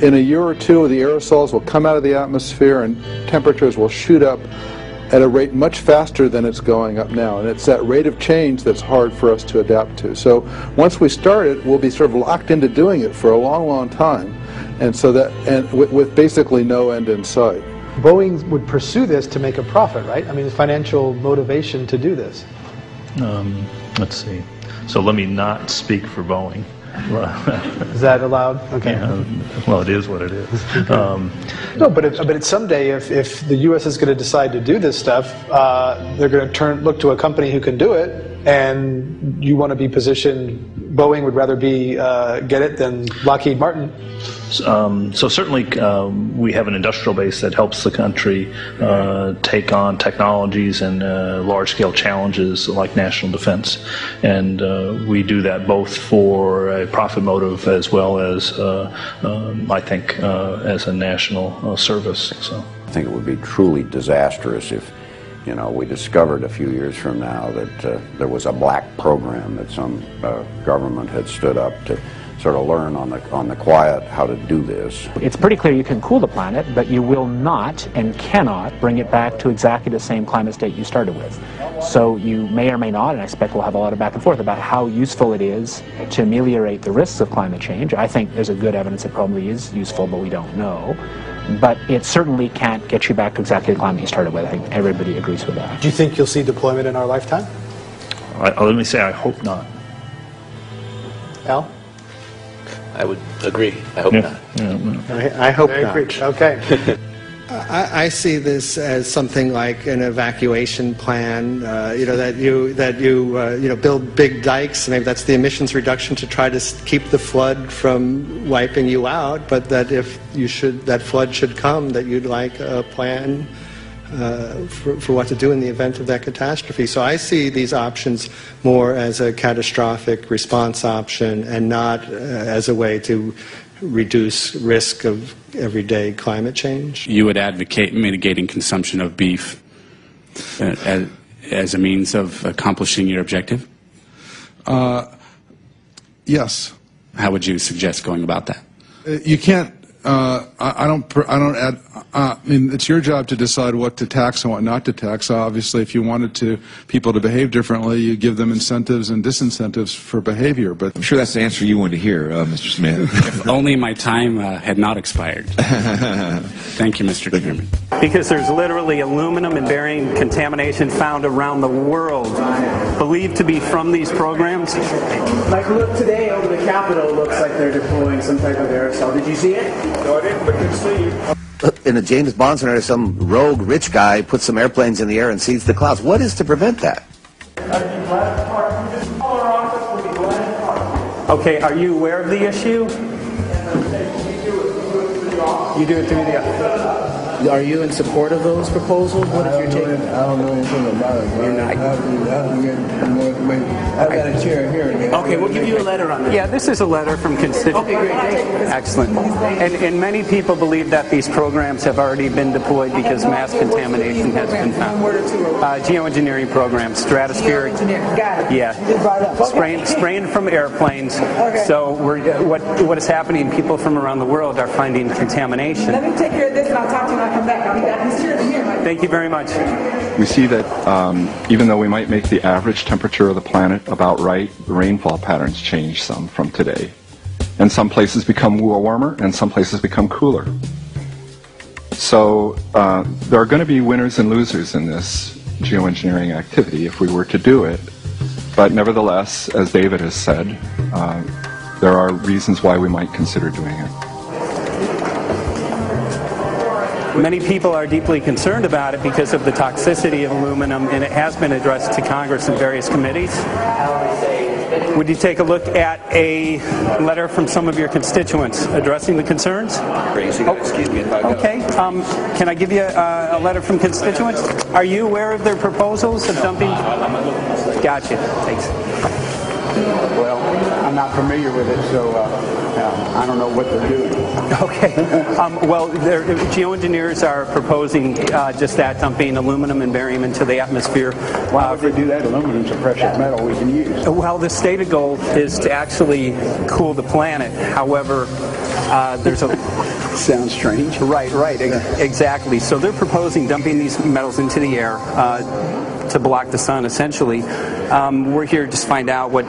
In a year or two, the aerosols will come out of the atmosphere and temperatures will shoot up at a rate much faster than it's going up now. And it's that rate of change that's hard for us to adapt to. So once we start it, we'll be sort of locked into doing it for a long, long time. And so that, and with basically no end in sight. Boeing would pursue this to make a profit, right? I mean, there's financial motivation to do this. Let's see. So let me not speak for Boeing. Is that allowed? Okay. Yeah, well, it is what it is. No, but someday, if the U.S. is going to decide to do this stuff, they're going to look to a company who can do it, and you want to be positioned Boeing would rather be get it than Lockheed Martin. So certainly we have an industrial base that helps the country take on technologies and large-scale challenges like national defense. And we do that both for a profit motive as well as, I think, as a national service. So I think it would be truly disastrous if, you know, we discovered a few years from now that there was a black program that some government had stood up to sort of learn on the quiet how to do this. It's pretty clear you can cool the planet, but you will not and cannot bring it back to exactly the same climate state you started with. So you may or may not, and I expect we'll have a lot of back and forth about how useful it is to ameliorate the risks of climate change. I think there's a good evidence it probably is useful, but we don't know. But it certainly can't get you back to exactly the climate you started with. I think everybody agrees with that. Do you think you'll see deployment in our lifetime? Let me say I hope not. Al? I would agree. I hope not. I hope not. Okay. I see this as something like an evacuation plan. That you build big dikes. Maybe that's the emissions reduction to try to keep the flood from wiping you out. But that if that flood should come, that you'd like a plan for what to do in the event of that catastrophe. So I see these options more as a catastrophic response option and not as a way to reduce risk of everyday climate change. You would advocate mitigating consumption of beef as a means of accomplishing your objective? Yes. How would you suggest going about that? You can't. I mean, it's your job to decide what to tax and what not to tax. Obviously, if you wanted people to behave differently, you give them incentives and disincentives for behavior. But I'm sure that's the answer you wanted to hear, Mr. Smith. If only my time had not expired. Thank you, Mr. Chairman. Because there's literally aluminum and barium contamination found around the world, believed to be from these programs. Like, look, today over the Capitol, looks like they're deploying some type of aerosol. Did you see it? No, I didn't, but good to see you. In a James Bond scenario, some rogue rich guy puts some airplanes in the air and seeds the clouds. What is to prevent that? Okay, are you aware of the issue? You do it through the... Are you in support of those proposals? What is your take? I don't know anything about it. You're not. I have to get more information. I've got a chair here. Okay, we'll give you a letter on that. Yeah, this is a letter from constituents. Okay, great. Excellent. And many people believe that these programs have already been deployed because mass contamination has been found. Geo-engineering programs, stratospheric. Got it. Yeah. Spraying from airplanes. Okay. So what is happening? People from around the world are finding contamination. Let me take care of this and I'll talk to you when I come back. I'll be back. Thank you very much. We see that even though we might make the average temperature of the planet about right, the rainfall patterns change some from today. And some places become warmer and some places become cooler. So there are going to be winners and losers in this geoengineering activity if we were to do it. But nevertheless, as David has said, there are reasons why we might consider doing it. Many people are deeply concerned about it because of the toxicity of aluminum, and it has been addressed to Congress in various committees. Would you take a look at a letter from some of your constituents addressing the concerns? Okay. Can I give you a letter from constituents? Are you aware of their proposals of dumping? Gotcha. Thanks. Well, I'm not familiar with it, so I don't know what they're doing. Okay. Well, geoengineers are proposing just that, dumping aluminum and barium into the atmosphere. Why would they do that? Aluminum's a precious metal we can use. Well, the stated goal is to actually cool the planet. However, there's a... Sounds strange. Right, exactly. So they're proposing dumping these metals into the air to block the sun, essentially. We're here to just find out what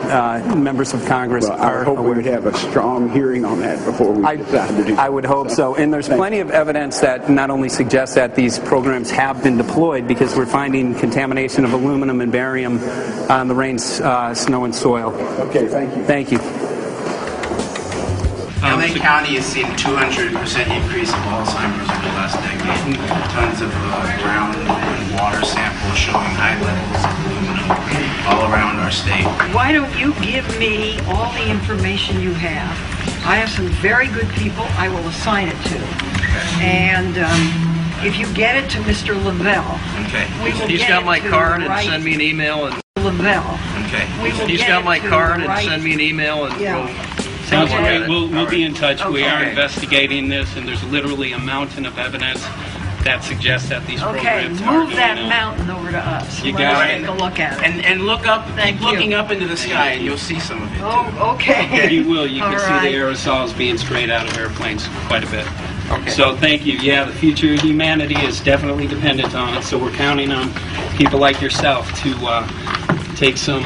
members of Congress are. I hope we would have a strong hearing on that before we decide to do that. I would hope so. And there's plenty of evidence that not only suggests that these programs have been deployed, because we're finding contamination of aluminum and barium on the rain, snow, and soil. Okay, thank you. Thank you. LA County has seen a 200% increase of Alzheimer's over the last decade. Tons of ground and water samples showing high levels of aluminum all around our our state. Why don't you give me all the information you have? I have some very good people I will assign it to. And if you get it to Mr. Lavelle, He's got my card and send me an email. And Lavelle. He's got my card and send me an email and Sounds great. We'll be in touch. We are investigating this, and there's literally a mountain of evidence that suggests that these programs are move that mountain over to us. You got it. Take a look at it. And look up, keep looking up into the sky, and you'll see some of it. Oh, okay. You will. You can see the aerosols being sprayed out of airplanes quite a bit. Okay. So thank you. Yeah, the future of humanity is definitely dependent on it. So we're counting on people like yourself to take some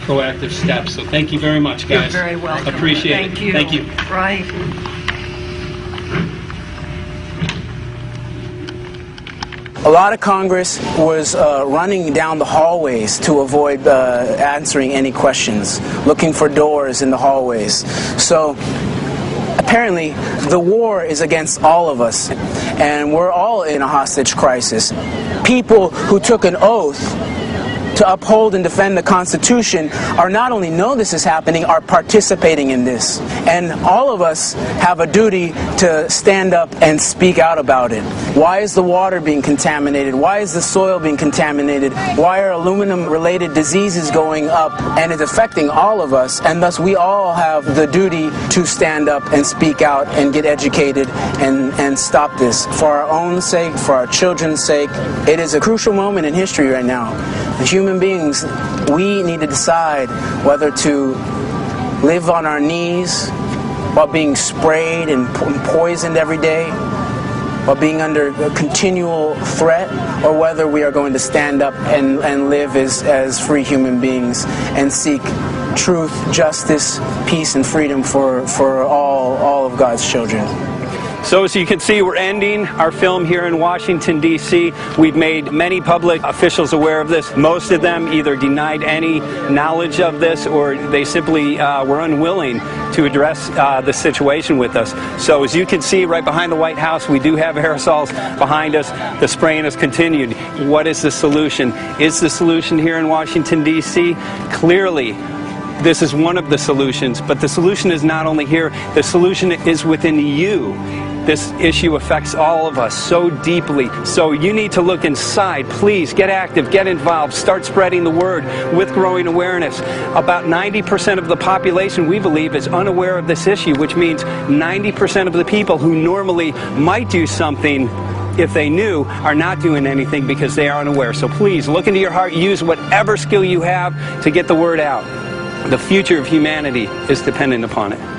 proactive steps. So thank you very much, guys. You're very welcome. Appreciate it. Thank you. Right. A lot of Congress was running down the hallways to avoid answering any questions, looking for doors in the hallways. So apparently the war is against all of us, and we're all in a hostage crisis. People who took an oath to uphold and defend the Constitution are not only know this is happening, are participating in this. And all of us have a duty to stand up and speak out about it. Why is the water being contaminated? Why is the soil being contaminated? Why are aluminum-related diseases going up? And it's affecting all of us, and thus we all have the duty to stand up and speak out and get educated and stop this. For our own sake, for our children's sake, it is a crucial moment in history right now. The human beings, we need to decide whether to live on our knees while being sprayed and poisoned every day, while being under a continual threat, or whether we are going to stand up and live as free human beings and seek truth, justice, peace, and freedom for all of God's children. So as you can see, we're ending our film here in Washington, D.C. We've made many public officials aware of this. Most of them either denied any knowledge of this, or they simply were unwilling to address the situation with us. So as you can see right behind the White House, we do have aerosols behind us. The spraying has continued. What is the solution? Is the solution here in Washington, D.C.? Clearly, this is one of the solutions, but the solution is not only here, the solution is within you. This issue affects all of us so deeply. So you need to look inside. Please get active, get involved, start spreading the word with growing awareness. About 90% of the population, we believe, is unaware of this issue, which means 90% of the people who normally might do something if they knew are not doing anything because they are unaware. So please look into your heart, use whatever skill you have to get the word out. The future of humanity is dependent upon it.